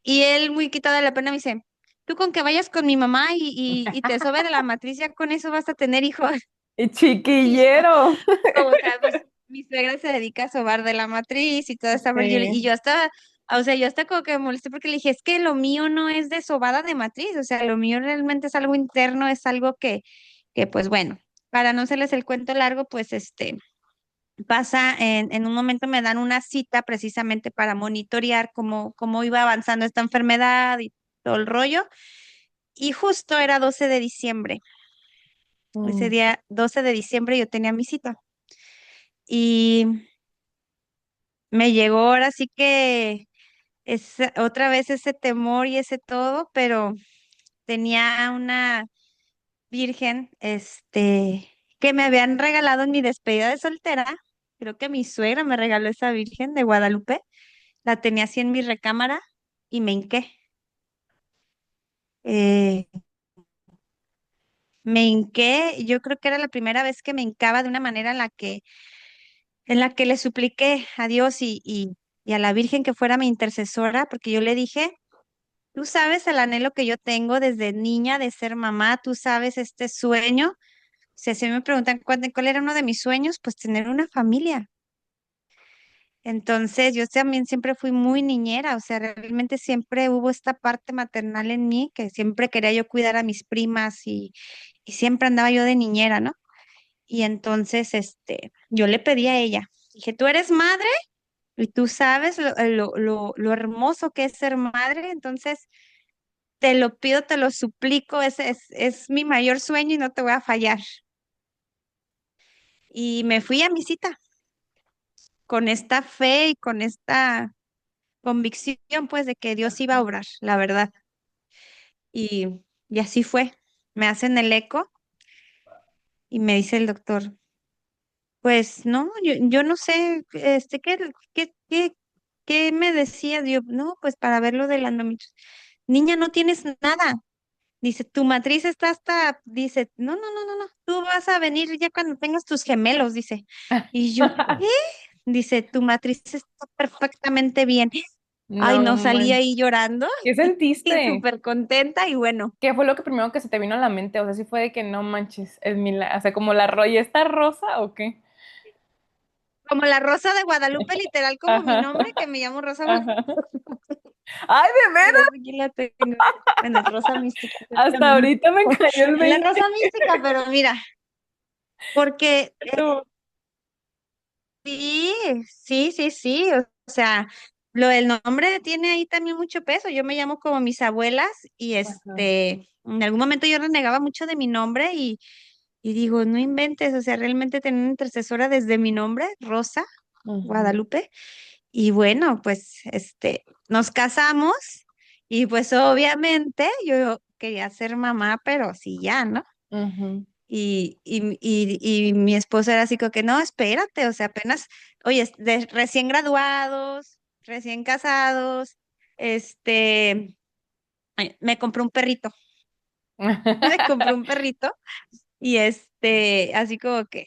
Y él muy quitado de la pena me dice, tú con que vayas con mi mamá y te sobe de la matriz, ya con eso vas a tener hijos. Y Y yo, chiquillero. como, o sea, pues mi suegra se dedica a sobar de la matriz y toda esta parte, y Sí. yo hasta, o sea, yo hasta como que me molesté porque le dije, es que lo mío no es de sobada de matriz, o sea, lo mío realmente es algo interno, es algo que pues bueno, para no hacerles el cuento largo, pues pasa, en un momento me dan una cita precisamente para monitorear cómo iba avanzando esta enfermedad y todo el rollo, y justo era 12 de diciembre, ese Mm. día 12 de diciembre yo tenía mi cita. Y me llegó ahora sí que es otra vez ese temor y ese todo, pero tenía una virgen, que me habían regalado en mi despedida de soltera. Creo que mi suegra me regaló esa virgen de Guadalupe. La tenía así en mi recámara y me hinqué. Eh, Me hinqué, yo creo que era la primera vez que me hincaba de una manera en la que le supliqué a Dios y a la Virgen que fuera mi intercesora, porque yo le dije tú sabes el anhelo que yo tengo desde niña de ser mamá, tú sabes este sueño. O sea, si me preguntan cuál era uno de mis sueños, pues tener una familia. Entonces, yo también siempre fui muy niñera, o sea, realmente siempre hubo esta parte maternal en mí, que siempre quería yo cuidar a mis primas y siempre andaba yo de niñera, ¿no? Y entonces, yo le pedí a ella, dije, tú eres madre y tú sabes lo hermoso que es ser madre, entonces te lo pido, te lo suplico, es mi mayor sueño y no te voy a fallar. Y me fui a mi cita con esta fe y con esta convicción, pues, de que Dios iba a obrar, la verdad. Y así fue. Me hacen el eco y me dice el doctor, pues no, yo no sé, qué, qué, qué me decía? Yo, no, pues para ver lo de la endometriosis. Niña, no tienes nada. Dice, tu matriz está hasta, dice, no, no, no, no, no, tú vas a venir ya cuando tengas tus gemelos, dice. Y yo, ¿qué? Dice, tu matriz está perfectamente bien. Ay, No no, salí manches. ahí llorando ¿Qué y sentiste? súper contenta y bueno, ¿Qué fue lo que primero que se te vino a la mente? O sea, sí fue de que no manches, o sea, como la roya está rosa o qué? como la Rosa de Guadalupe, literal como mi Ajá, nombre, que me llamo Rosa Guadalupe. ajá. Ay, de Mira, veras, aquí la tengo. Bueno, es Rosa Mística, pero hasta también. ahorita me cayó el Es la 20. Rosa Mística, pero mira, porque Tú. sí, sí, sí, sí, o sea, lo del nombre tiene ahí también mucho peso. Yo me llamo como mis abuelas y Ajá. en algún momento yo renegaba mucho de mi nombre y digo, no inventes, o sea, realmente tener una intercesora desde mi nombre, Rosa Ujú, Guadalupe. Y bueno, pues nos casamos y pues obviamente yo quería ser mamá, pero sí ya, ¿no? ujú, Y mi esposo era así como que, no, espérate, o sea, apenas, oye, recién graduados, recién casados, este, me compré un perrito, me compré un perrito y así como que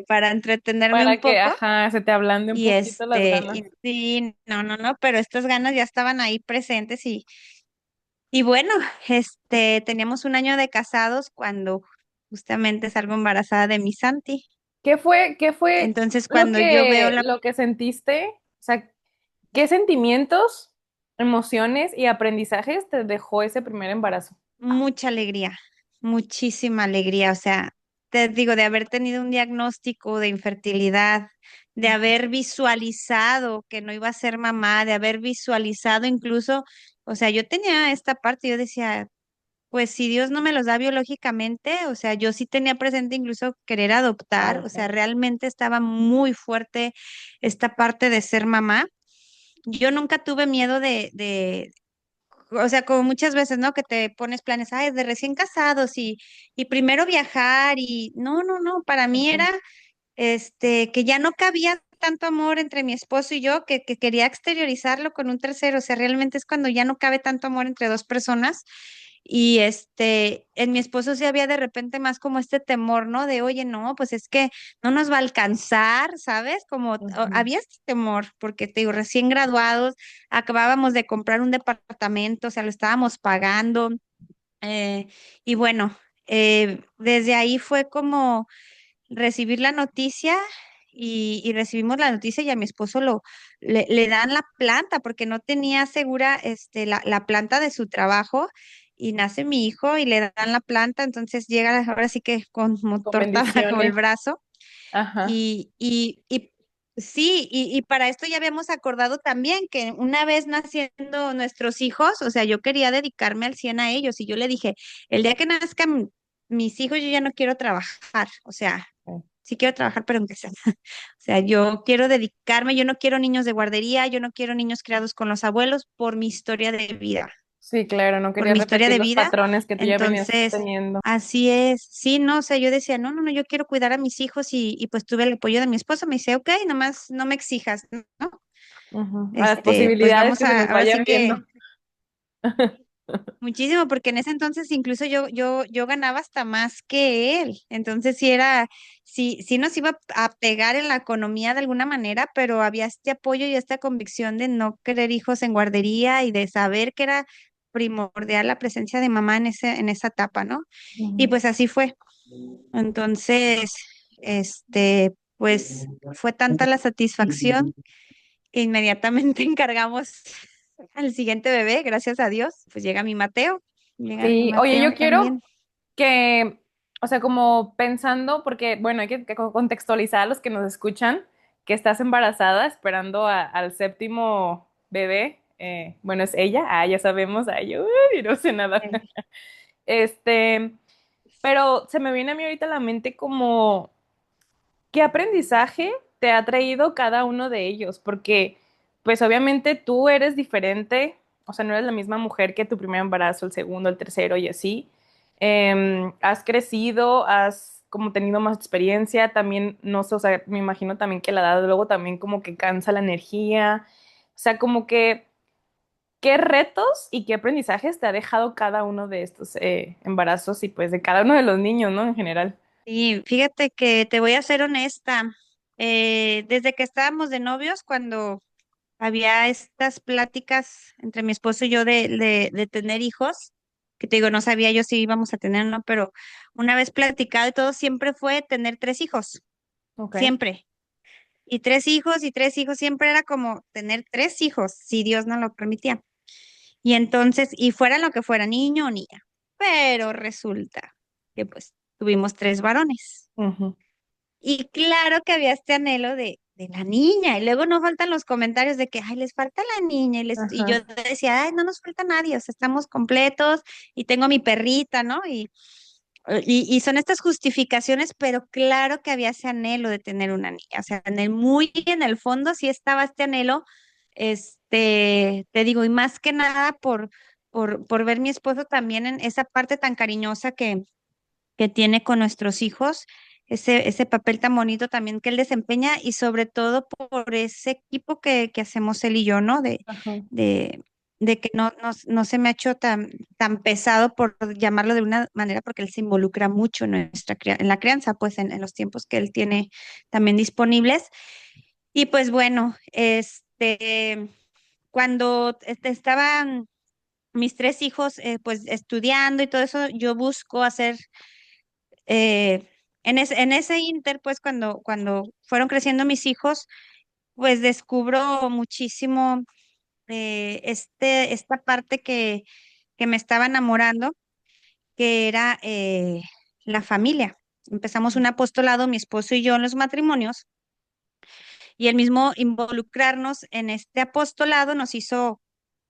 para entretenerme un para que, poco. ajá, se te ablande un Y poquito las ganas. y sí, no, no, no, pero estas ganas ya estaban ahí presentes y bueno, teníamos un año de casados cuando justamente salgo embarazada de mi Santi. Qué fue Entonces, cuando yo veo lo que sentiste? O sea, ¿qué sentimientos, emociones y aprendizajes te dejó ese primer embarazo? mucha alegría, muchísima alegría, o sea, te digo, de haber tenido un diagnóstico de infertilidad, de haber visualizado que no iba a ser mamá, de haber visualizado incluso, o sea, yo tenía esta parte, yo decía, pues si Dios no me los da biológicamente, o sea, yo sí tenía presente incluso querer adoptar, o sea, Adoptar. realmente estaba muy fuerte esta parte de ser mamá. Yo nunca tuve miedo o sea, como muchas veces, ¿no? Que te pones planes, ay, de recién casados y primero viajar y no, no, no, para mí Ujú, era, que ya no cabía tanto amor entre mi esposo y yo, que quería exteriorizarlo con un tercero, o sea, realmente es cuando ya no cabe tanto amor entre dos personas. Y en mi esposo sí había de repente más como este temor, ¿no? De, oye, no, pues es que no nos va a alcanzar, ¿sabes? Como ujú, había este temor, porque te digo, recién graduados, acabábamos de comprar un departamento, o sea, lo estábamos pagando. eh, y bueno, desde ahí fue como recibir la noticia y recibimos la noticia y a mi esposo le dan la planta porque no tenía segura la planta de su trabajo y nace mi hijo y le dan la planta, entonces llega ahora sí que con con motor como el bendiciones. brazo Ajá. y sí, y para esto ya habíamos acordado también que una vez naciendo nuestros hijos, o sea, yo quería dedicarme al 100 a ellos y yo le dije, el día que nazcan mis hijos yo ya no quiero trabajar, o sea, sí quiero trabajar, pero aunque sea. O sea, yo quiero dedicarme, yo no quiero niños de guardería, yo no quiero niños criados con los abuelos por mi historia de vida, Sí, claro, no por quería mi historia repetir de los vida. patrones que tú ya venías Entonces, teniendo. así es. Sí, no, o sea, yo decía, no, no, no, yo quiero cuidar a mis hijos y pues tuve el apoyo de mi esposo. Me dice, ok, nomás no me exijas, ¿no? Ujú, a las Pues posibilidades vamos que se nos ahora sí vayan viendo. que Muchísimo, porque en ese entonces incluso yo ganaba hasta más que él. Entonces sí nos iba a pegar en la economía de alguna manera, pero había este apoyo y esta convicción de no querer hijos en guardería y de saber que era primordial la presencia de mamá en esa etapa, ¿no? Y Ujú. pues así fue. Entonces, pues fue tanta la satisfacción que inmediatamente encargamos al siguiente bebé, gracias a Dios. Pues llega mi Mateo, llega mi Sí, oye, Mateo yo quiero también. que, o sea, como pensando, porque, bueno, hay que contextualizar a los que nos escuchan, que estás embarazada esperando al séptimo bebé. Bueno, es ella, ya sabemos, yo no sé nada. Eh, Este, pero se me viene a mí ahorita a la mente como, ¿qué aprendizaje te ha traído cada uno de ellos? Porque, pues obviamente tú eres diferente, o sea, no eres la misma mujer que tu primer embarazo, el segundo, el tercero y así. Has crecido, has como tenido más experiencia, también, no sé, o sea, me imagino también que la edad luego también como que cansa la energía, o sea, como que, ¿qué retos y qué aprendizajes te ha dejado cada uno de estos embarazos y pues de cada uno de los niños, ¿no? En general. Y fíjate que te voy a ser honesta. Desde que estábamos de novios, cuando había estas pláticas entre mi esposo y yo de tener hijos, que te digo, no sabía yo si íbamos a tener o no, pero una vez platicado y todo, siempre fue tener tres hijos, Ok. siempre. Y tres hijos, siempre era como tener tres hijos, si Dios no lo permitía. Y entonces, y fuera lo que fuera, niño o niña. Pero resulta que pues tuvimos tres varones. Ujú. Y claro que había este anhelo de la niña. Y luego no faltan los comentarios de que, ay, les falta la niña. Y yo Ajá. decía, ay, no nos falta nadie, o sea, estamos completos y tengo mi perrita, ¿no? Y son estas justificaciones, pero claro que había ese anhelo de tener una niña. O sea, muy en el fondo sí estaba este anhelo, te digo, y más que nada por ver mi esposo también en esa parte tan cariñosa que tiene con nuestros hijos, ese papel tan bonito también que él desempeña y sobre todo por ese equipo que hacemos él y yo, ¿no? Ajá. De, de que no se me ha hecho tan pesado por llamarlo de una manera porque él se involucra mucho en en la crianza, pues en los tiempos que él tiene también disponibles. Y pues bueno, cuando estaban mis tres hijos pues estudiando y todo eso, yo busco hacer en ese inter, pues cuando fueron creciendo mis hijos, pues descubro muchísimo esta parte que me estaba enamorando, que era la familia. Empezamos un apostolado, mi esposo y yo, en los matrimonios, y el mismo involucrarnos en este apostolado nos hizo,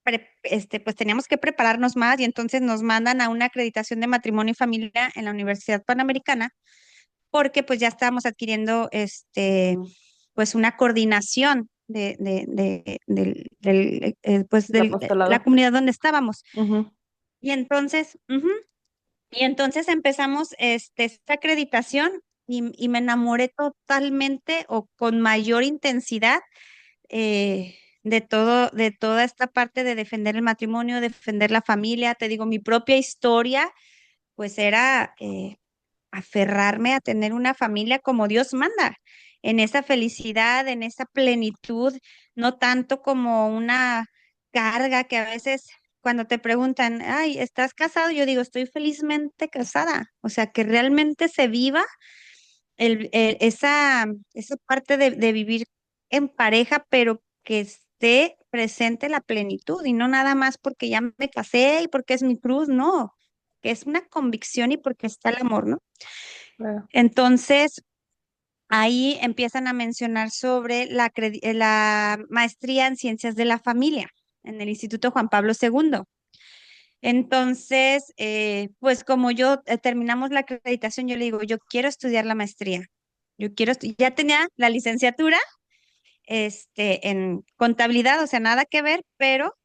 pues teníamos que prepararnos más y entonces nos mandan a una acreditación de matrimonio y familia en la Universidad Panamericana porque pues ya estábamos adquiriendo pues una coordinación pues El de la apostolado. comunidad donde estábamos. Ujú. Y entonces, y entonces empezamos esta acreditación y me enamoré totalmente o con mayor intensidad de toda esta parte de defender el matrimonio, defender la familia, te digo, mi propia historia, pues era aferrarme a tener una familia como Dios manda, en esa felicidad, en esa plenitud, no tanto como una carga que a veces cuando te preguntan, ay, ¿estás casado? Yo digo, estoy felizmente casada, o sea, que realmente se viva esa parte de vivir en pareja, pero que esté presente la plenitud y no nada más porque ya me casé y porque es mi cruz, no, que es una convicción y porque está el amor, ¿no? Claro. Entonces, ahí empiezan a mencionar sobre la maestría en ciencias de la familia en el Instituto Juan Pablo II. Entonces, pues como yo terminamos la acreditación, yo le digo, yo quiero estudiar la maestría. Ya tenía la licenciatura, en contabilidad, o sea, nada que ver, pero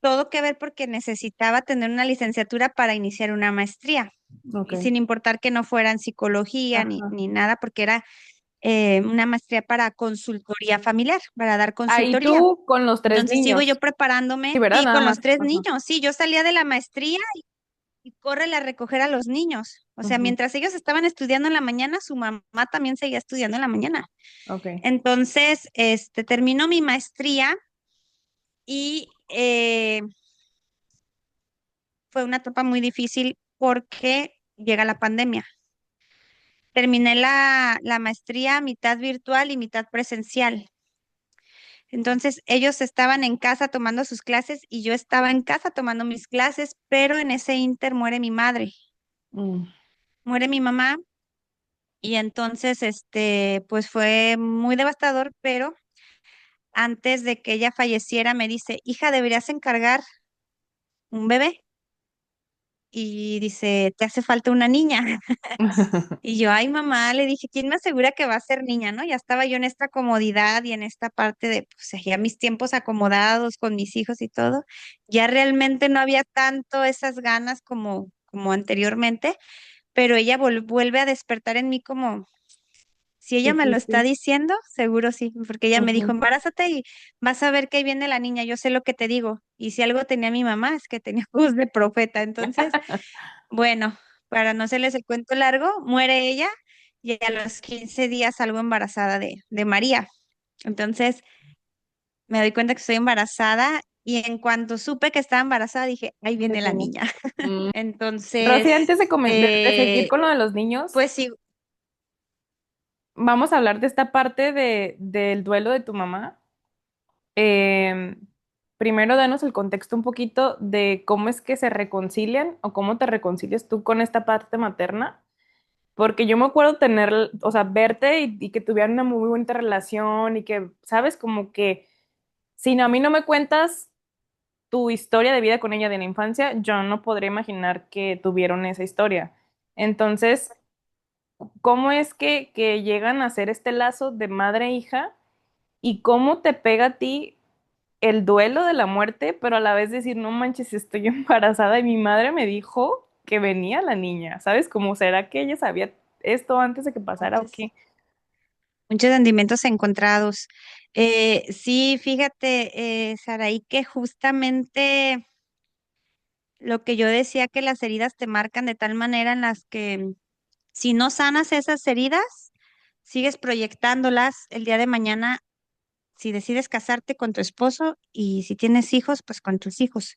todo que ver porque necesitaba tener una licenciatura para iniciar una maestría, Ok. y sin importar que no fuera en psicología Ajá. ni nada, porque era una maestría para consultoría familiar, para dar Ahí consultoría. tú con los tres Entonces sigo yo niños. Sí, preparándome, ¿verdad? sí, Nada con los más. tres Ajá. niños, sí, yo salía de la maestría y córrele a recoger a los niños. O sea, Ujú. mientras ellos estaban estudiando en la mañana, su mamá también seguía estudiando en la mañana. Ok. Entonces, terminó mi maestría y fue una etapa muy difícil porque llega la pandemia. Terminé la maestría mitad virtual y mitad presencial. Entonces, ellos estaban en casa tomando sus clases y yo estaba en casa tomando mis clases, pero en ese inter muere mi madre, Mm. muere mi mamá y entonces, pues fue muy devastador, pero antes de que ella falleciera me dice, hija, deberías encargar un bebé. Y dice, te hace falta una niña. Y yo, ay, mamá, le dije, ¿quién me asegura que va a ser niña, no? Ya estaba yo en esta comodidad y en esta parte de, pues, ya mis tiempos acomodados con mis hijos y todo. Ya realmente no había tanto esas ganas como anteriormente, pero ella vuelve a despertar en mí como, si ella Sí, me lo sí, está sí. diciendo, seguro sí, porque ella me dijo, Ujú. embarázate y vas a ver que ahí viene la niña, yo sé lo que te digo. Y si algo tenía mi mamá, es que tenía voz de profeta. Entonces, bueno, para no hacerles el cuento largo, muere ella y a los 15 días salgo embarazada de María. Entonces me doy cuenta que estoy embarazada y en cuanto supe que estaba embarazada dije, ahí ¿De viene la quién? niña. Mm. Rosy, Entonces, antes de seguir con lo de los niños, pues sí, vamos a hablar de esta parte del duelo de tu mamá. Em, Primero, danos el contexto un poquito de cómo es que se reconcilian o cómo te reconcilias tú con esta parte materna. Porque yo me acuerdo tener, o sea, verte y que tuvieran una muy bonita relación y que, sabes, como que si a mí no me cuentas tu historia de vida con ella de la infancia, yo no podría imaginar que tuvieron esa historia. Entonces, ¿cómo es que llegan a hacer este lazo de madre e hija y cómo te pega a ti el duelo de la muerte, pero a la vez decir, no manches, estoy embarazada y mi madre me dijo que venía la niña, ¿sabes? ¿Cómo será que ella sabía esto antes de que pasara o muchos, qué? muchos sentimientos encontrados. Sí, fíjate, Saraí, que justamente lo que yo decía que las heridas te marcan de tal manera en las que si no sanas esas heridas, sigues proyectándolas el día de mañana si decides casarte con tu esposo y si tienes hijos, pues con tus hijos.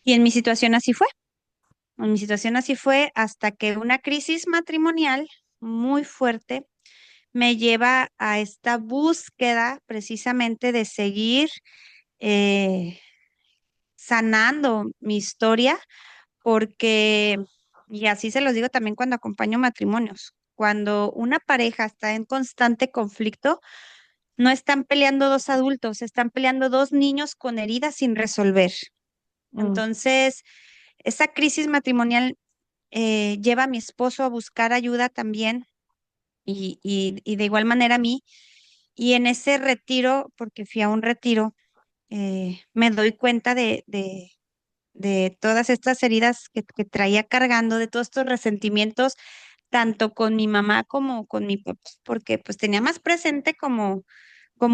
Y en mi situación así fue. En mi situación así fue hasta que una crisis matrimonial muy fuerte me lleva a esta búsqueda precisamente de seguir eh, sanando mi historia, porque, y así se los digo también cuando acompaño matrimonios, cuando una pareja está en constante conflicto, no están peleando dos adultos, están peleando dos niños con heridas sin resolver. Mm. Entonces, esa crisis matrimonial lleva a mi esposo a buscar ayuda también y de igual manera a mí. Y en ese retiro, porque fui a un retiro, me doy cuenta de todas estas heridas que traía cargando, de todos estos resentimientos, tanto con mi mamá como con mi papá, porque pues tenía más presente como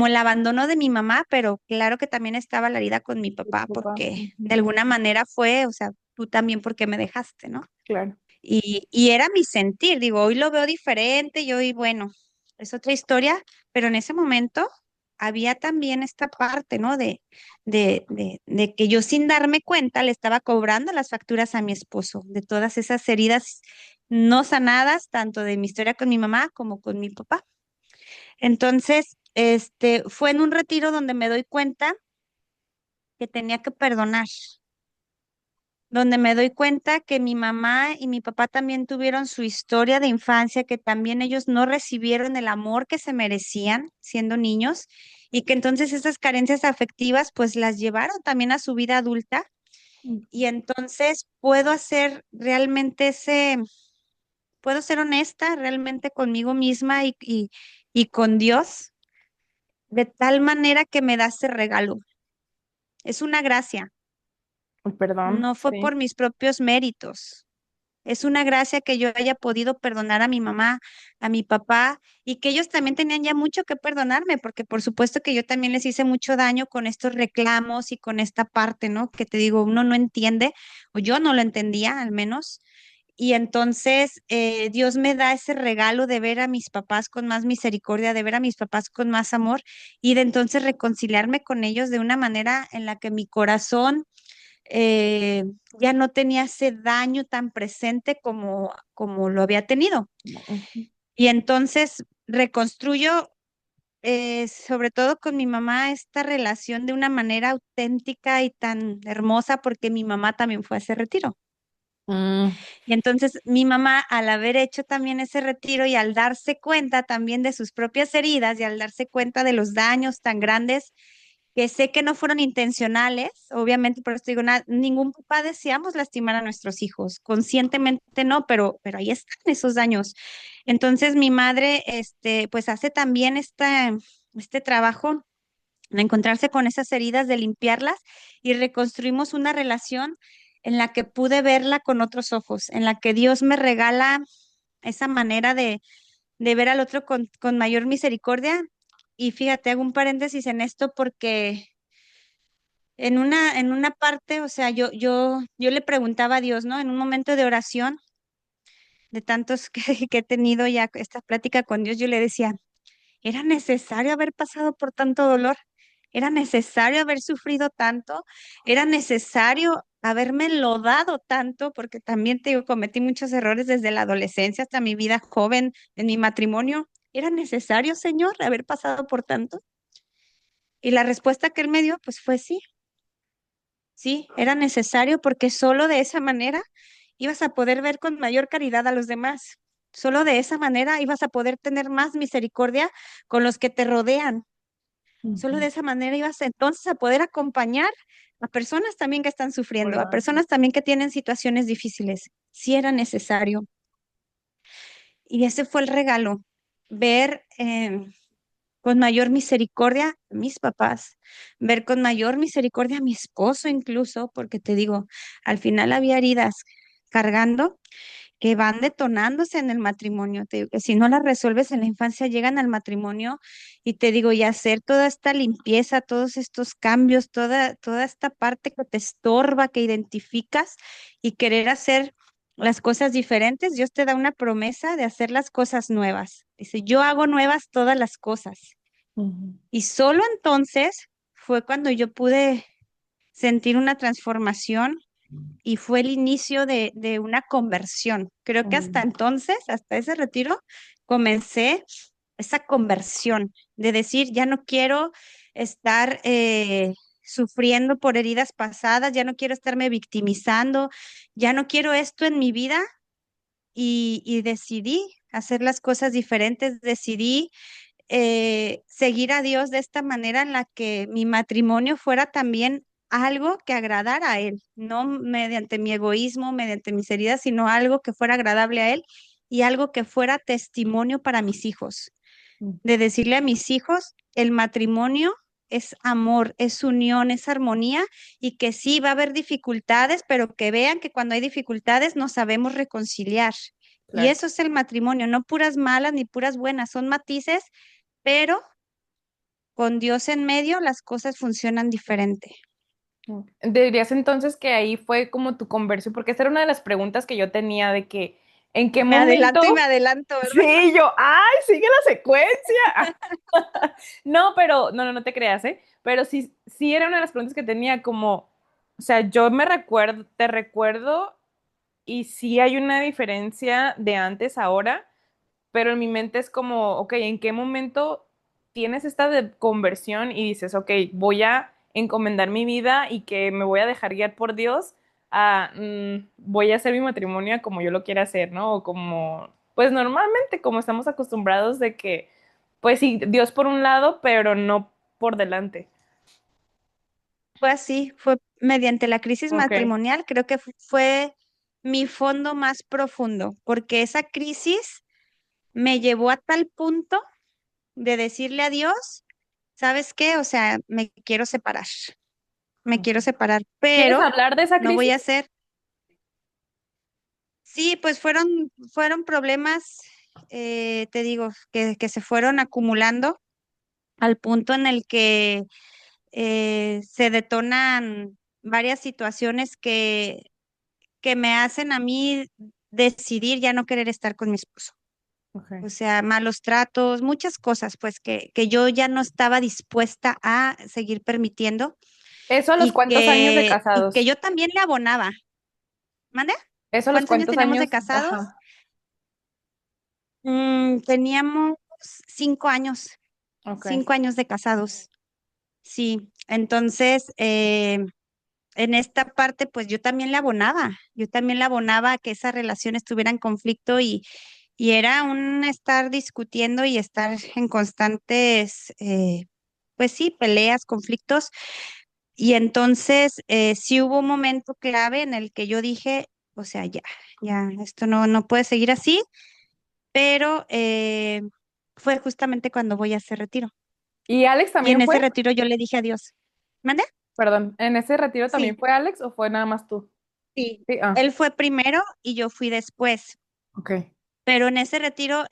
el abandono de mi mamá, pero claro que también estaba la herida con mi papá, Papá. porque de Ujú. alguna manera fue, o sea, tú también porque me dejaste, ¿no? Claro. Y era mi sentir, digo, hoy lo veo diferente y hoy, bueno, es otra historia, pero en ese momento había también esta parte, ¿no? De que yo sin darme cuenta le estaba cobrando las facturas a mi esposo, de todas esas heridas no sanadas, tanto de mi historia con mi mamá como con mi papá. Entonces, fue en un retiro donde me doy cuenta que tenía que perdonar, donde me doy cuenta que mi mamá y mi papá también tuvieron su historia de infancia, que también ellos no recibieron el amor que se merecían siendo niños y que entonces esas carencias afectivas pues las llevaron también a su vida adulta Mm. y entonces puedo hacer realmente puedo ser honesta realmente conmigo misma y con Dios de tal manera que me da ese regalo. Es una gracia. Perdón, No fue sí. por mis propios méritos. Es una gracia que yo haya podido perdonar a mi mamá, a mi papá, y que ellos también tenían ya mucho que perdonarme, porque por supuesto que yo también les hice mucho daño con estos reclamos y con esta parte, ¿no? Que te digo, uno no entiende, o yo no lo entendía al menos. Y entonces Dios me da ese regalo de ver a mis papás con más misericordia, de ver a mis papás con más amor y de entonces reconciliarme con ellos de una manera en la que mi corazón eh, ya no tenía ese daño tan presente como lo había tenido. Ujú. Y entonces reconstruyo, sobre todo con mi mamá, esta relación de una manera auténtica y tan hermosa porque mi mamá también fue a ese retiro. Mm, Y entonces mi mamá, al haber hecho también ese retiro y al darse cuenta también de sus propias heridas y al darse cuenta de los daños tan grandes que sé que no fueron intencionales, obviamente, por eso digo, ningún papá deseamos lastimar a nuestros hijos, conscientemente no, pero ahí están esos daños. Entonces mi madre, pues hace también este trabajo de encontrarse con esas heridas, de limpiarlas y reconstruimos una relación en la que pude verla con otros ojos, en la que Dios me regala esa manera de ver al otro con mayor misericordia. Y fíjate, hago un paréntesis en esto porque en una parte, o sea, yo le preguntaba a Dios, ¿no? En un momento de oración, de tantos que he tenido ya esta plática con Dios, yo le decía, ¿era necesario haber pasado por tanto dolor? ¿Era necesario haber sufrido tanto? ¿Era necesario haberme enlodado tanto? Porque también te digo, cometí muchos errores desde la adolescencia hasta mi vida joven, en mi matrimonio. ¿Era necesario, Señor, haber pasado por tanto? Y la respuesta que él me dio, pues fue sí, sí, era necesario porque solo de esa manera ibas a poder ver con mayor caridad a los demás. Solo de esa manera ibas a poder tener más misericordia con los que te rodean. Solo de ujú. esa manera ibas entonces a poder acompañar a personas también que están sufriendo, a Bueno, personas también que tienen situaciones difíciles, si era necesario. Y ese fue el regalo, ver con mayor misericordia a mis papás, ver con mayor misericordia a mi esposo incluso, porque te digo, al final había heridas cargando que van detonándose en el matrimonio. Te digo que si no las resuelves en la infancia, llegan al matrimonio y te digo, y hacer toda esta limpieza, todos estos cambios, toda esta parte que te estorba, que identificas y querer hacer las cosas diferentes, Dios te da una promesa de hacer las cosas nuevas. Dice, yo hago nuevas todas las cosas. ujú, Y solo entonces fue cuando yo pude sentir una transformación y fue el inicio de una conversión. Creo que hasta ujú, entonces, hasta ese retiro, comencé esa conversión de decir, ya no quiero estar sufriendo por heridas pasadas, ya no quiero estarme victimizando, ya no quiero esto en mi vida y decidí hacer las cosas diferentes, decidí seguir a Dios de esta manera en la que mi matrimonio fuera también algo que agradara a Él, no mediante mi egoísmo, mediante mis heridas, sino algo que fuera agradable a Él y algo que fuera testimonio para mis hijos. ujú. De decirle a mis hijos, el matrimonio es amor, es unión, es armonía y que sí va a haber dificultades, pero que vean que cuando hay dificultades nos sabemos reconciliar. Y Claro. eso es el matrimonio, no puras malas ni puras buenas, son matices, pero con Dios en medio las cosas funcionan diferente. Ok. Dirías entonces que ahí fue como tu conversión, porque esa era una de las preguntas que yo tenía de que, ¿en qué Me adelanto y me momento? adelanto, ¿verdad? Sí, yo, ¡ay, sigue la secuencia! No, pero, no te creas, ¿eh? Pero sí, sí era una de las preguntas que tenía como, o sea, yo me recuerdo, te recuerdo y sí hay una diferencia de antes a ahora, pero en mi mente es como, ok, ¿en qué momento tienes esta conversión y dices, ok, voy a encomendar mi vida y que me voy a dejar guiar por Dios a, voy a hacer mi matrimonio como yo lo quiera hacer, ¿no? O como, pues normalmente como estamos acostumbrados de que, pues sí, Dios por un lado, pero no por delante. Fue así, fue mediante la crisis Ok. matrimonial, creo que fue mi fondo más profundo, porque esa crisis me llevó a tal punto de decirle a Dios, ¿sabes qué? O sea, me quiero separar, ¿Quieres pero hablar de esa no voy a crisis? hacer, Sí, pues fueron problemas, te digo, que se fueron acumulando al punto en el que se detonan varias situaciones que me hacen a mí decidir ya no querer estar con mi esposo. Okay. O sea, malos tratos, muchas cosas, pues que yo ya no estaba dispuesta a seguir permitiendo ¿Eso a los y cuántos años de que casados? yo también le abonaba. ¿Mande? ¿Eso a los ¿Cuántos años cuántos teníamos de años? casados? Ajá. Teníamos 5 años, Okay. 5 años de casados. Sí, entonces en esta parte, pues yo también le abonaba a que esa relación estuviera en conflicto y era un estar discutiendo y estar en constantes, pues sí, peleas, conflictos. Y entonces sí hubo un momento clave en el que yo dije, o sea, ya, esto no puede seguir así, pero fue justamente cuando voy a ese retiro. ¿Y Alex Y en también ese fue? retiro yo le dije adiós. ¿Mande? Perdón, ¿en ese retiro también Sí, fue Alex o fue nada más tú? sí. Sí, Él fue primero y yo fui después. ok. Pero en ese retiro,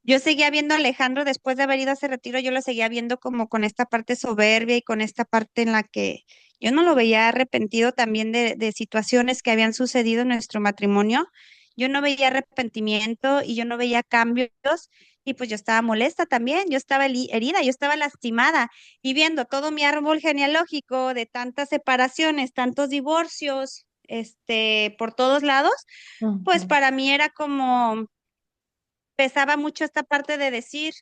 yo seguía viendo a Alejandro después de haber ido a ese retiro, yo lo seguía viendo como con esta parte soberbia y con esta parte en la que yo no lo veía arrepentido también de situaciones que habían sucedido en nuestro matrimonio. Yo no veía arrepentimiento y yo no veía cambios y pues yo estaba molesta también, yo estaba herida, yo estaba lastimada y viendo todo mi árbol genealógico de tantas separaciones, tantos divorcios, por todos lados, pues Ujú. para mí era como pesaba mucho esta parte de decir,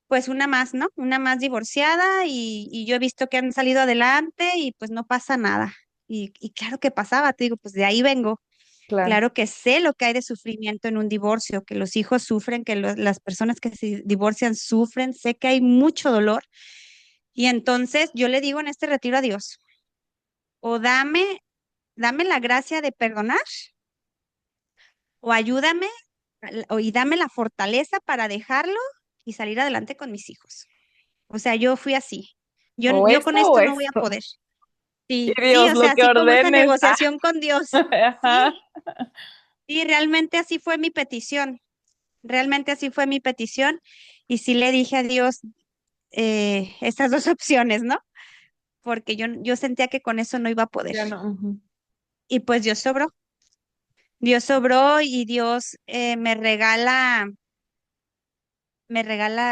pues una más, ¿no? Una más divorciada y yo he visto que han salido adelante y pues no pasa nada. Y claro que pasaba, te digo, pues de ahí vengo. Claro. Claro que sé lo que hay de sufrimiento en un divorcio, que los hijos sufren, que las personas que se divorcian sufren, sé que hay mucho dolor. Y entonces yo le digo en este retiro a Dios, o dame la gracia de perdonar, o ayúdame, y dame la fortaleza para dejarlo y salir adelante con mis hijos. O sea, yo fui así. Yo, O yo con esto o esto no voy a esto. poder. Y Sí, sí, Dios, o lo sea, que así como esa ordenes. Ah, negociación con Dios. ajá. Sí, sí, realmente así fue mi petición. Realmente así fue mi petición. Y sí le dije a Dios estas dos opciones, ¿no? Porque yo sentía que con eso no iba a poder. Ya no. Ujú. Y pues Dios sobró. Dios sobró y Dios me regala,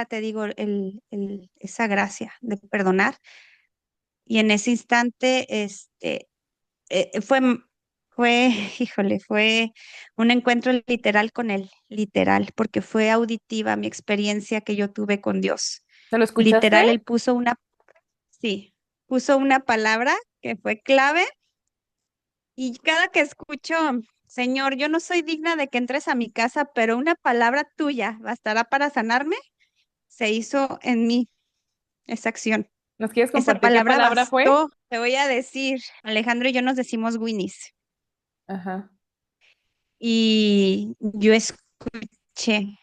te digo, esa gracia de perdonar. Y en ese instante, eh, fue, fue, híjole, fue un encuentro literal con él, literal, porque fue auditiva mi experiencia que yo tuve con Dios. ¿Te lo escuchaste? Literal, él sí, puso una palabra que fue clave y cada que escucho, Señor, yo no soy digna de que entres a mi casa, pero una palabra tuya bastará para sanarme, se hizo en mí esa acción. ¿Nos quieres Esa compartir qué palabra palabra fue? bastó, te voy a decir, Alejandro y yo nos decimos Winnie's. Ajá. Y yo escuché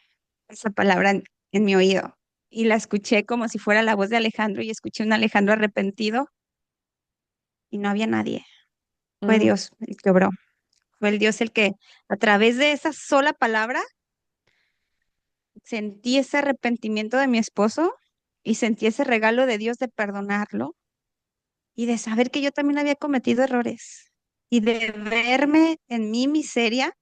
esa palabra en mi oído y la escuché como si fuera la voz de Alejandro y escuché un Alejandro arrepentido y no había nadie. Fue Mm, Dios el que obró. Fue el Dios el que a través de esa sola palabra sentí ese arrepentimiento de mi esposo y sentí ese regalo de Dios de perdonarlo y de saber que yo también había cometido errores y de verme en mi miseria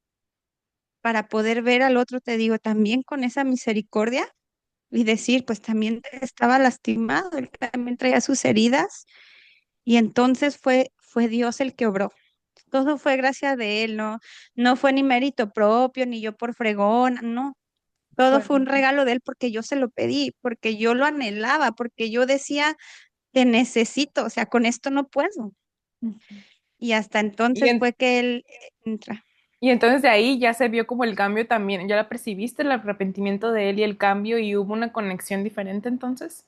para poder ver al otro, te digo, también con esa misericordia y decir, pues también estaba lastimado, él también traía sus heridas y entonces fue Dios el que obró. Todo fue gracia de él, no fue ni mérito propio, ni yo por fregón, no. Todo fue. fue un regalo de él porque yo se lo pedí, porque yo lo anhelaba, porque yo decía que necesito, o sea, con esto no puedo. Ujú. Y hasta Y, entonces fue que él entra. y entonces de ahí ya se vio como el cambio también. ¿Ya la percibiste el arrepentimiento de él y el cambio y hubo una conexión diferente entonces?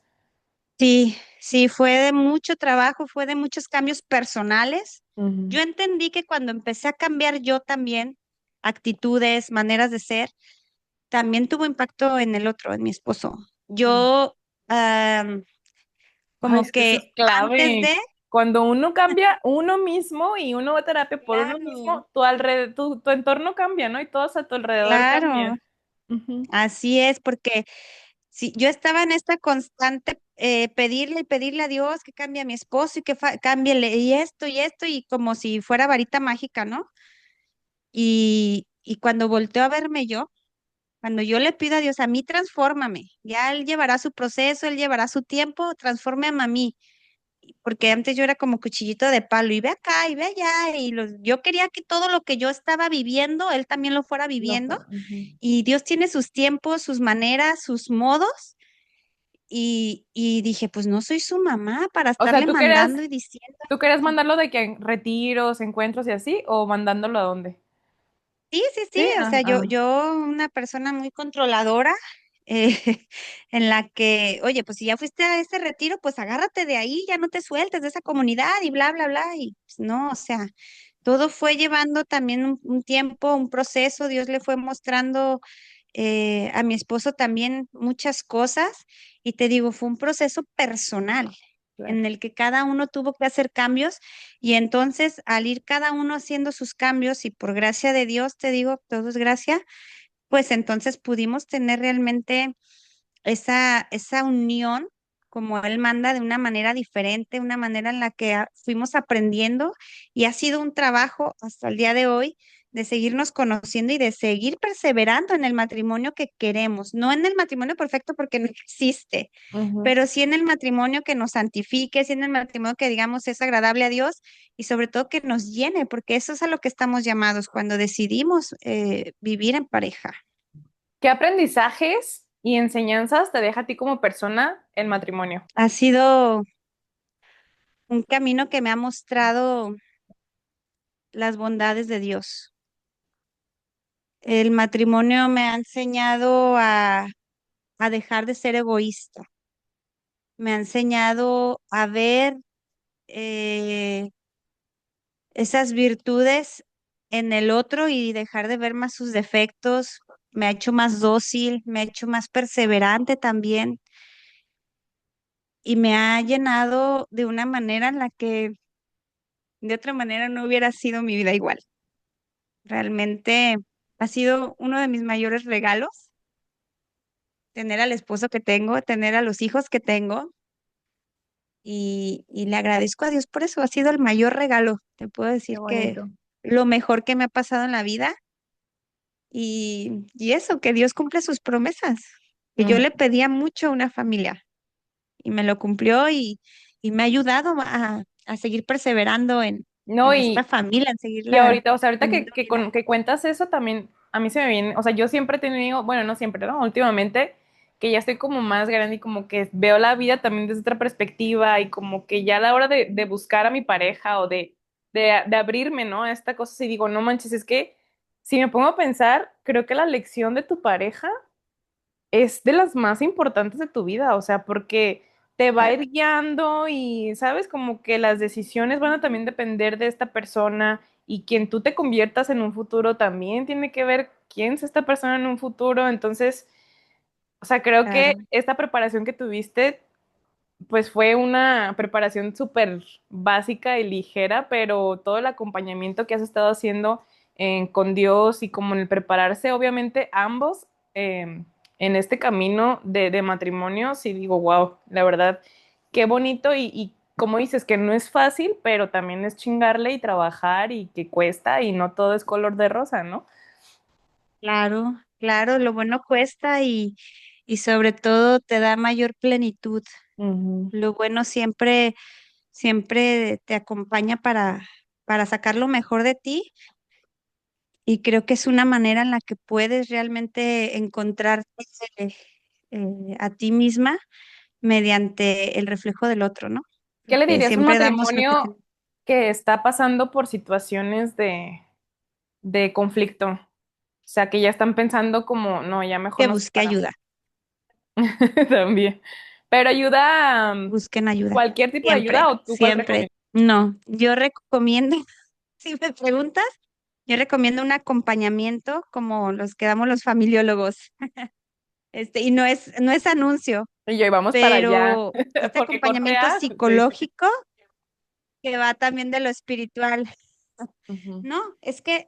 Sí, sí, fue de mucho trabajo, fue de muchos cambios personales. Ujú. Yo entendí que cuando empecé a cambiar yo también actitudes, maneras de ser, también tuvo impacto en el otro, en mi esposo. Mm. Yo, am, Ay, como es que eso es que antes de, clave. cuando uno cambia uno mismo y uno va a terapia por uno Claro, mismo, tu entorno cambia, ¿no? Y todos a tu alrededor claro, cambian. Ujú. así es, porque si yo estaba en esta constante pedirle y pedirle a Dios que cambie a mi esposo y que cámbiele y esto, y como si fuera varita mágica, ¿no? Y cuando volteo a verme yo, cuando yo le pido a Dios, a mí transfórmame, ya Él llevará su proceso, Él llevará su tiempo, transfórmame a mí, porque antes yo era como cuchillito de palo, y ve acá, y ve allá, yo quería que todo lo que yo estaba viviendo, Él también lo fuera No, viviendo, ujú. y Dios tiene sus tiempos, sus maneras, sus modos, y dije, pues no soy su mamá para O sea, estarle mandando y diciendo. tú querías mandarlo de que en retiros, encuentros y así, o mandándolo a dónde? Sí, sí, sí, Sí, o sea, yo una persona muy controladora, eh, en la que, oye, pues si ya fuiste a ese retiro, pues agárrate de ahí, ya no te sueltes de esa comunidad y bla, bla, bla, y pues, no, o sea, todo fue llevando también un tiempo, un proceso, Dios le fue mostrando a mi esposo también muchas cosas, y te digo, fue un proceso personal claro. en el que cada uno tuvo que hacer cambios, y entonces al ir cada uno haciendo sus cambios y por gracia de Dios, te digo, todo es gracia, pues entonces pudimos tener realmente esa unión como Él manda, de una manera diferente, una manera en la que fuimos aprendiendo, y ha sido un trabajo hasta el día de hoy de seguirnos conociendo y de seguir perseverando en el matrimonio que queremos, no en el matrimonio perfecto porque no existe, Ujú. pero sí en el matrimonio que nos santifique, sí en el matrimonio que digamos es agradable a Dios, y sobre todo que nos llene, porque eso es a lo que estamos llamados cuando decidimos vivir en pareja. ¿Qué aprendizajes y enseñanzas te deja a ti como persona el matrimonio? Ha sido un camino que me ha mostrado las bondades de Dios. El matrimonio me ha enseñado a dejar de ser egoísta. Me ha enseñado a ver eh, esas virtudes en el otro y dejar de ver más sus defectos. Me ha hecho más dócil, me ha hecho más perseverante también, y me ha llenado de una manera en la que de otra manera no hubiera sido mi vida igual. Realmente ha sido uno de mis mayores regalos tener al esposo que tengo, tener a los hijos que tengo, y le agradezco a Dios por eso. Ha sido el mayor regalo. Te puedo Qué decir que bonito. lo mejor que me ha pasado en la vida, y eso, que Dios cumple sus promesas. Que yo Mm. le pedía mucho a una familia y me lo cumplió, y me ha ayudado a seguir perseverando No, en esta familia, en y seguirla ahorita, o sea, ahorita teniendo unida. que cuentas eso también, a mí se me viene, o sea, yo siempre he tenido, bueno, no siempre, ¿no? Últimamente, que ya estoy como más grande y como que veo la vida también desde otra perspectiva y como que ya a la hora de buscar a mi pareja o de abrirme, ¿no? A esta cosa, y digo, no manches, es que si me pongo a pensar, creo que la lección de tu pareja es de las más importantes de tu vida, o sea, porque te va a ir guiando y, sabes, como que las decisiones van a también depender de esta persona y quien tú te conviertas en un futuro también tiene que ver quién es esta persona en un futuro. Entonces, o sea, creo que Claro, esta preparación que tuviste, pues fue una preparación súper básica y ligera, pero todo el acompañamiento que has estado haciendo con Dios y como en el prepararse, obviamente, ambos en este camino de matrimonio, sí digo, wow, la verdad, qué bonito y como dices, que no es fácil, pero también es chingarle y trabajar y que cuesta y no todo es color de rosa, ¿no? claro, claro, lo bueno cuesta, y sobre todo te da mayor plenitud. Ujú. Lo bueno siempre te acompaña para sacar lo mejor de ti, y creo que es una manera en la que puedes realmente encontrarte a ti misma mediante el reflejo del otro, ¿no? ¿Qué le Porque dirías a un siempre damos lo que matrimonio tenemos. que está pasando por situaciones de conflicto? O sea, que ya están pensando como, no, ya mejor Que nos busque separamos. ayuda, También. Pero ayuda, busquen ayuda. cualquier tipo de Siempre, ayuda o tú cuál siempre. recomiendas. No, yo recomiendo, si me preguntas, yo recomiendo un acompañamiento como los que damos los familiólogos. Y no es anuncio, Y yo, y vamos para allá. pero este Porque acompañamiento cortea, sí. psicológico, que va también de lo espiritual. Ujú. No, es que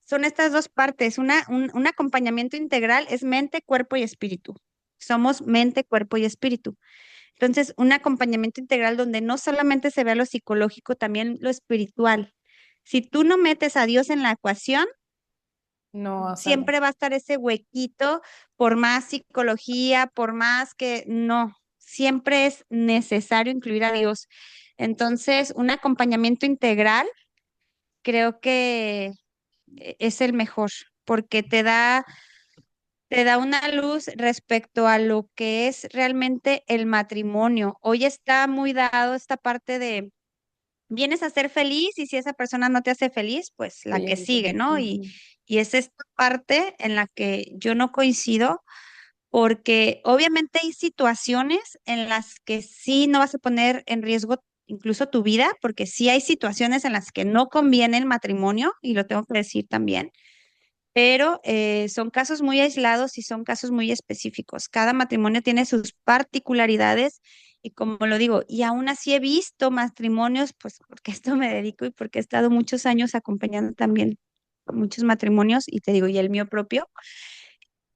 son estas dos partes. Un acompañamiento integral es mente, cuerpo y espíritu. Somos mente, cuerpo y espíritu. Entonces, un acompañamiento integral donde no solamente se vea lo psicológico, también lo espiritual. Si tú no metes a Dios en la ecuación, No, sale. siempre va a estar ese huequito, por más psicología, por más que no, siempre es necesario incluir a Dios. Entonces, un acompañamiento integral creo que es el mejor, porque te da una luz respecto a lo que es realmente el matrimonio. Hoy está muy dado esta parte de vienes a ser feliz y si esa persona no te hace feliz, pues la que Siguiente. sigue, ¿no? Ujú. Y es esta parte en la que yo no coincido, porque obviamente hay situaciones en las que sí no vas a poner en riesgo incluso tu vida, porque sí hay situaciones en las que no conviene el matrimonio, y lo tengo que decir también, pero son casos muy aislados y son casos muy específicos. Cada matrimonio tiene sus particularidades y como lo digo, y aún así he visto matrimonios, pues porque esto me dedico y porque he estado muchos años acompañando también a muchos matrimonios y te digo, y el mío propio,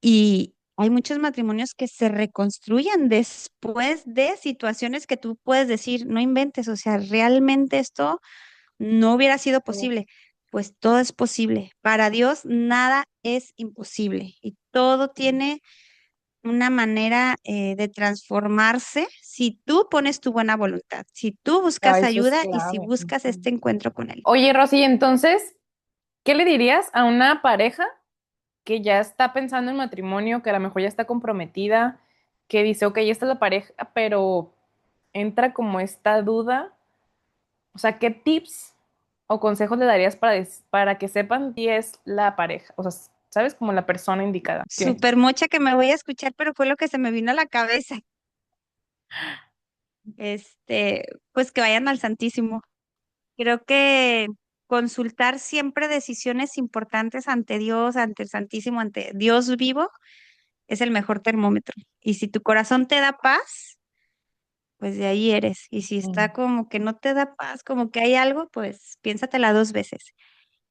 y hay muchos matrimonios que se reconstruyen después de situaciones que tú puedes decir, no inventes, o sea, realmente esto no hubiera sido posible. Pues todo es posible. Para Dios nada es imposible y todo tiene una manera de transformarse si tú pones tu buena voluntad, si tú buscas Ah, eso es ayuda y si clave. buscas Ujú. este encuentro con Él. Oye, Rosy, entonces, ¿qué le dirías a una pareja que ya está pensando en matrimonio, que a lo mejor ya está comprometida, que dice, ok, esta es la pareja, pero entra como esta duda? O sea, ¿qué tips o consejos le darías para que sepan si es la pareja? O sea, ¿sabes? Como la persona indicada. ¿Qué? Súper mocha que me voy a escuchar, pero fue lo que se me vino a la cabeza. Pues que vayan al Santísimo. Creo que consultar siempre decisiones importantes ante Dios, ante el Santísimo, ante Dios vivo, es el mejor termómetro. Y si tu corazón te da paz, pues de ahí eres. Y si está Mm. como que no te da paz, como que hay algo, pues piénsatela dos veces.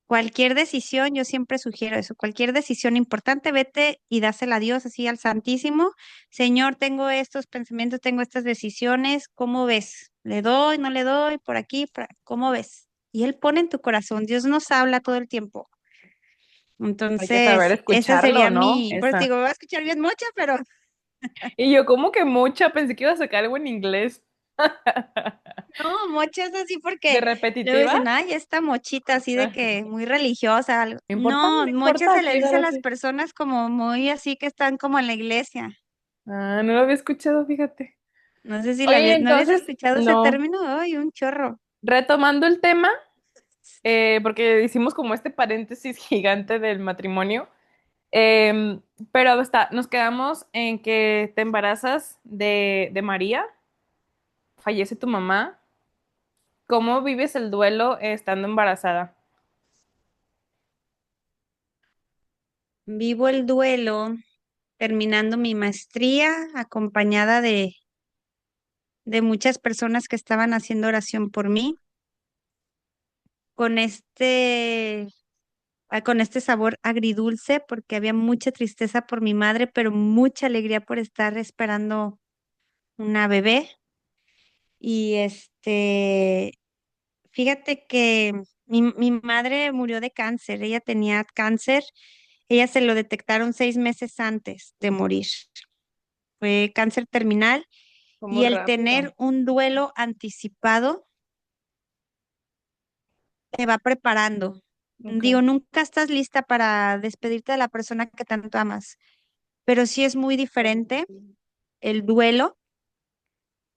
Cualquier decisión, yo siempre sugiero eso, cualquier decisión importante, vete y dásela a Dios, así al Santísimo. Señor, tengo estos pensamientos, tengo estas decisiones, ¿cómo ves? ¿Le doy, no le doy? Por aquí, ¿cómo ves? Y Él pone en tu corazón, Dios nos habla todo el tiempo. Hay que saber Entonces, esa escucharlo, sería ¿no? pues Esa. digo, voy a escuchar bien mucho, pero Y yo como que mucha, pensé que iba a sacar algo en inglés. no, mocha es así ¿De porque luego repetitiva? dicen, ay, esta mochita así de que muy religiosa. No importa, No, no mocha importa, se le aquí dice a ahora las sí. personas como muy así que están como en la iglesia. Ah, no lo había escuchado, fíjate. No sé si Oye, no habías entonces, escuchado ese no. término. Ay, un chorro. Retomando el tema, porque hicimos como este paréntesis gigante del matrimonio, em, pero hasta nos quedamos en que te embarazas de María, fallece tu mamá. ¿Cómo vives el duelo estando embarazada? Vivo el duelo terminando mi maestría, acompañada de muchas personas que estaban haciendo oración por mí, con con este sabor agridulce, porque había mucha tristeza por mi madre, pero mucha alegría por estar esperando una bebé. Y fíjate que mi madre murió de cáncer, ella tenía cáncer, ella se lo detectaron 6 meses antes de morir. Fue cáncer terminal Fue muy y el rápido. tener un duelo anticipado te va preparando. Ok. Digo, nunca estás lista para despedirte de la persona que tanto amas, pero sí es muy diferente el duelo,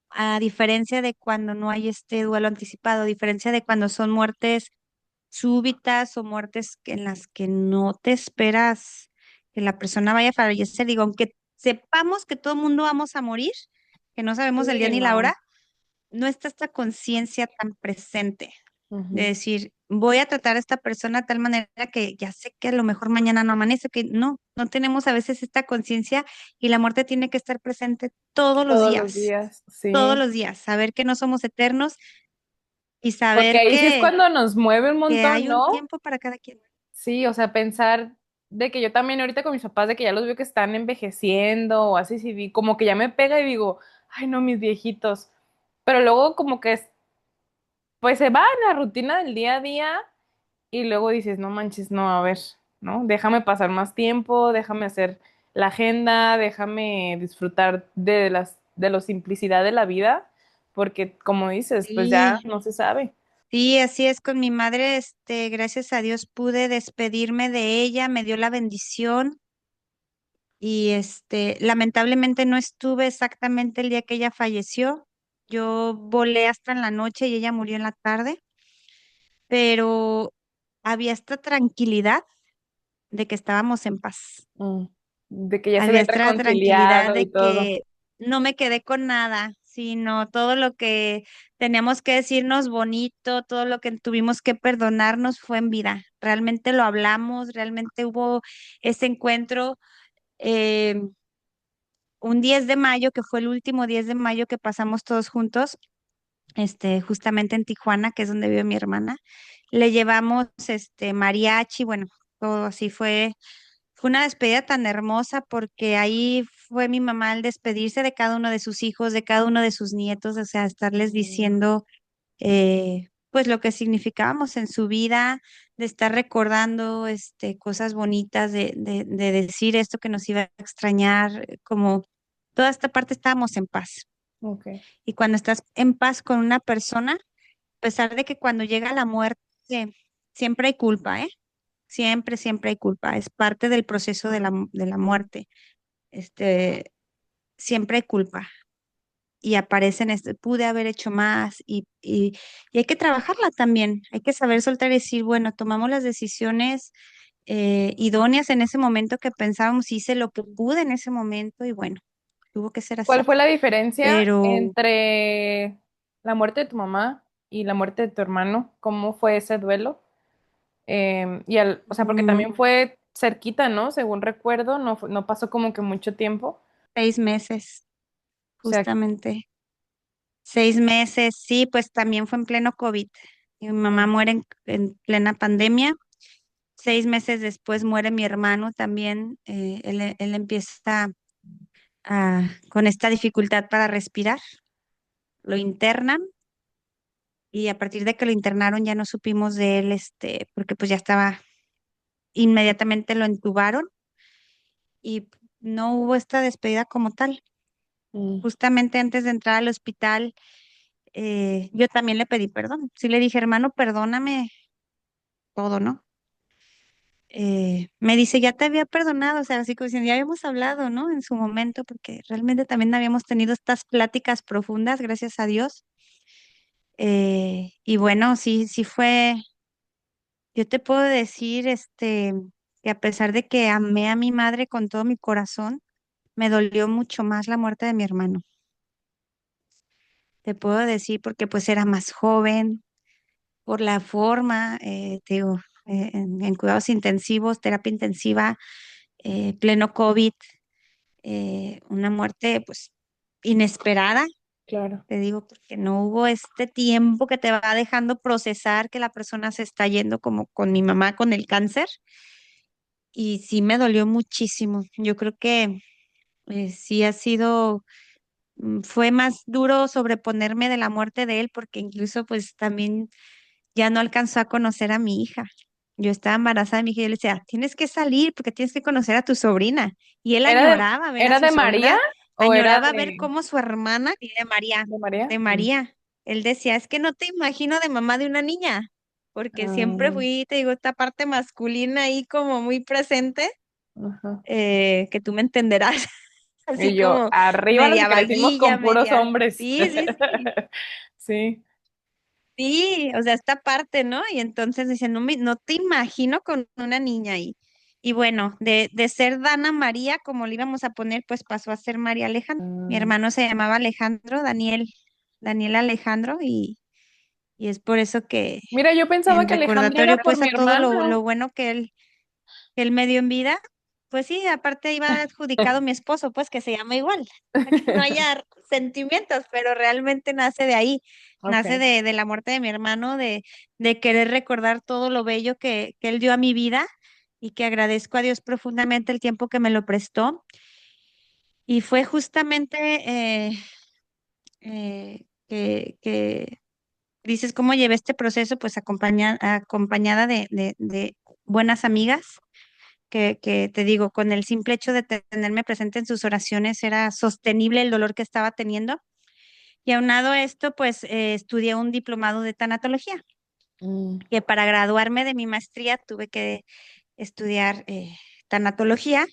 a diferencia de cuando no hay este duelo anticipado, a diferencia de cuando son muertes súbitas o muertes en las que no te esperas que la persona vaya a fallecer. Digo, aunque sepamos que todo el mundo vamos a morir, que no sabemos el día Sí, ni la no. hora, no está esta conciencia tan presente de Ujú. decir, voy a tratar a esta persona de tal manera que ya sé que a lo mejor mañana no amanece, que no tenemos a veces esta conciencia y la muerte tiene que estar presente Todos los días, todos sí. los días, saber que no somos eternos y Porque saber ahí sí es cuando nos mueve un que montón, hay un ¿no? tiempo para cada quien. Sí, o sea, pensar de que yo también ahorita con mis papás, de que ya los veo que están envejeciendo o así, sí, como que ya me pega y digo, ay, no, mis viejitos. Pero luego como que, pues se va en la rutina del día a día y luego dices, no manches, no, a ver, ¿no? Déjame pasar más tiempo, déjame hacer la agenda, déjame disfrutar de la simplicidad de la vida, porque como dices, pues ya Sí, no se sabe. sí, así es con mi madre, gracias a Dios pude despedirme de ella, me dio la bendición y lamentablemente no estuve exactamente el día que ella falleció. Yo volé hasta en la noche y ella murió en la tarde, pero había esta tranquilidad de que estábamos en paz. Mm. De que ya se Había habían esta tranquilidad reconciliado y de todo. que no me quedé con nada, sino todo lo que teníamos que decirnos bonito, todo lo que tuvimos que perdonarnos fue en vida. Realmente lo hablamos, realmente hubo ese encuentro. eh, un 10 de mayo, que fue el último 10 de mayo que pasamos todos juntos, justamente en Tijuana, que es donde vive mi hermana. Le llevamos mariachi, bueno, todo así fue una despedida tan hermosa porque ahí fue mi mamá al despedirse de cada uno de sus hijos, de cada uno de sus nietos, o sea, estarles Mm. diciendo pues lo que significábamos en su vida, de estar recordando cosas bonitas, de decir esto que nos iba a extrañar, como toda esta parte estábamos en paz. Ok. Y cuando estás en paz con una persona, a pesar de que cuando llega la muerte, siempre hay culpa, ¿eh? Siempre, siempre hay culpa. Es parte del proceso de la muerte. Este, siempre hay culpa. Y aparecen, pude haber hecho más y hay que trabajarla también. Hay que saber soltar y decir, bueno, tomamos las decisiones idóneas en ese momento que pensábamos, hice lo que pude en ese momento y bueno, tuvo que ser ¿Cuál así. fue la diferencia Pero entre la muerte de tu mamá y la muerte de tu hermano? ¿Cómo fue ese duelo? O sea, porque mm, también fue cerquita, ¿no? Según recuerdo, no pasó como que mucho tiempo. 6 meses, O sea, justamente. 6 meses, sí, pues también fue en pleno COVID. Mi mamá mm, muere en plena pandemia. 6 meses después muere mi hermano también. Él empieza con esta dificultad para respirar. Lo internan y a partir de que lo internaron ya no supimos de él, porque pues ya estaba, inmediatamente lo entubaron y no hubo esta despedida como tal. mm, Justamente antes de entrar al hospital, yo también le pedí perdón. Sí le dije, hermano, perdóname todo, ¿no? Me dice, ya te había perdonado, o sea, así como diciendo, ya habíamos hablado, ¿no? En su momento, porque realmente también habíamos tenido estas pláticas profundas, gracias a Dios. Y bueno, sí, sí fue, yo te puedo decir, que a pesar de que amé a mi madre con todo mi corazón, me dolió mucho más la muerte de mi hermano. Te puedo decir porque pues era más joven, por la forma, te digo, en cuidados intensivos, terapia intensiva, pleno COVID, una muerte pues inesperada, claro. te digo, porque no hubo este tiempo que te va dejando procesar que la persona se está yendo como con mi mamá con el cáncer y sí me dolió muchísimo. Yo creo que sí ha sido, fue más duro sobreponerme de la muerte de él porque incluso pues también ya no alcanzó a conocer a mi hija. Yo estaba embarazada de mi hija y yo le decía, tienes que salir porque tienes que conocer a tu sobrina. Y él añoraba ver a Era su de María sobrina, o era añoraba ver cómo su hermana, y de María? De Mm. María. Él decía, es que no te imagino de mamá de una niña, porque siempre Ah, fui, te digo, esta parte masculina ahí como muy presente, ajá. que tú me entenderás, así Y yo, como arriba los que media crecimos vaguilla, con puros media, hombres. sí, sí, sí. Sí. Sí, o sea, esta parte, ¿no? Y entonces dice, no te imagino con una niña ahí. Y bueno, de ser Dana María, como le íbamos a poner, pues pasó a ser María Alejandra. Mi Ah, hermano se llamaba Alejandro, Daniel Alejandro, y es por eso que mira, yo pensaba en que Alejandra era recordatorio, por pues, mi a todo hermano. lo bueno que él me dio en vida, Pues sí, aparte iba adjudicado mi esposo, pues que se llama igual, para que no haya sentimientos, pero realmente nace de ahí, Ok. nace de la muerte de mi hermano, de querer recordar todo lo bello que él dio a mi vida y que agradezco a Dios profundamente el tiempo que me lo prestó. Y fue justamente que dices, ¿cómo llevé este proceso? Pues acompañada de buenas amigas que te digo, con el simple hecho de tenerme presente en sus oraciones era sostenible el dolor que estaba teniendo. Y aunado a esto, pues estudié un diplomado de tanatología, Mm, que para graduarme de mi maestría tuve que estudiar tanatología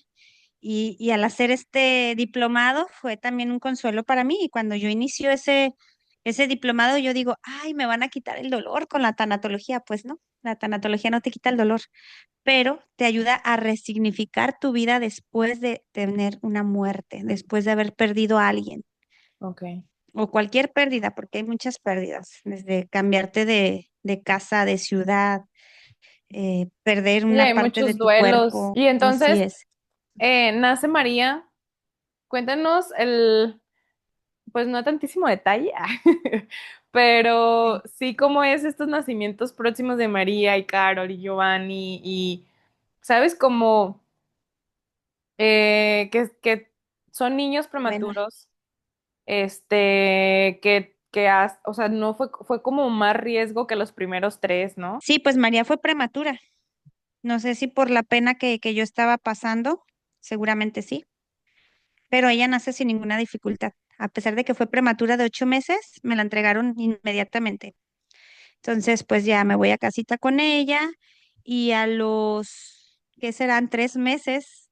y al hacer este diplomado fue también un consuelo para mí. Y cuando yo inicio ese diplomado, yo digo, ay, me van a quitar el dolor con la tanatología. Pues no, la tanatología no te quita el dolor, pero te ayuda a resignificar tu vida después de tener una muerte, después de haber perdido a alguien ok. o cualquier pérdida, porque hay muchas pérdidas, desde cambiarte de casa, de ciudad, perder Sí, una hay parte de muchos tu duelos. cuerpo, Y así entonces, es. nace María. Cuéntanos pues no tantísimo detalle, pero Sí. sí cómo es estos nacimientos próximos de María y Carol y Giovanni y, ¿sabes? Como que son niños Bueno, prematuros, o sea, no fue como más riesgo que los primeros tres, ¿no? sí, pues María fue prematura. No sé si por la pena que yo estaba pasando, seguramente sí, pero ella nace sin ninguna dificultad. A pesar de que fue prematura de 8 meses, me la entregaron inmediatamente. Entonces, pues ya me voy a casita con ella y a los, ¿qué serán? 3 meses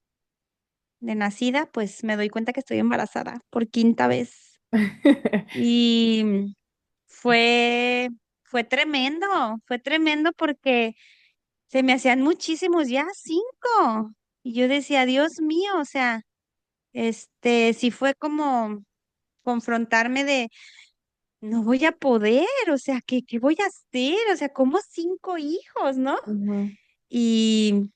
de nacida, pues me doy cuenta que estoy embarazada por quinta vez. Y fue, fue tremendo porque se me hacían muchísimos, ya 5. Y yo decía, Dios mío, o sea, sí fue como confrontarme de, no voy a poder, o sea, ¿qué voy a hacer? O sea, ¿cómo 5 hijos, no? Ujú, Y,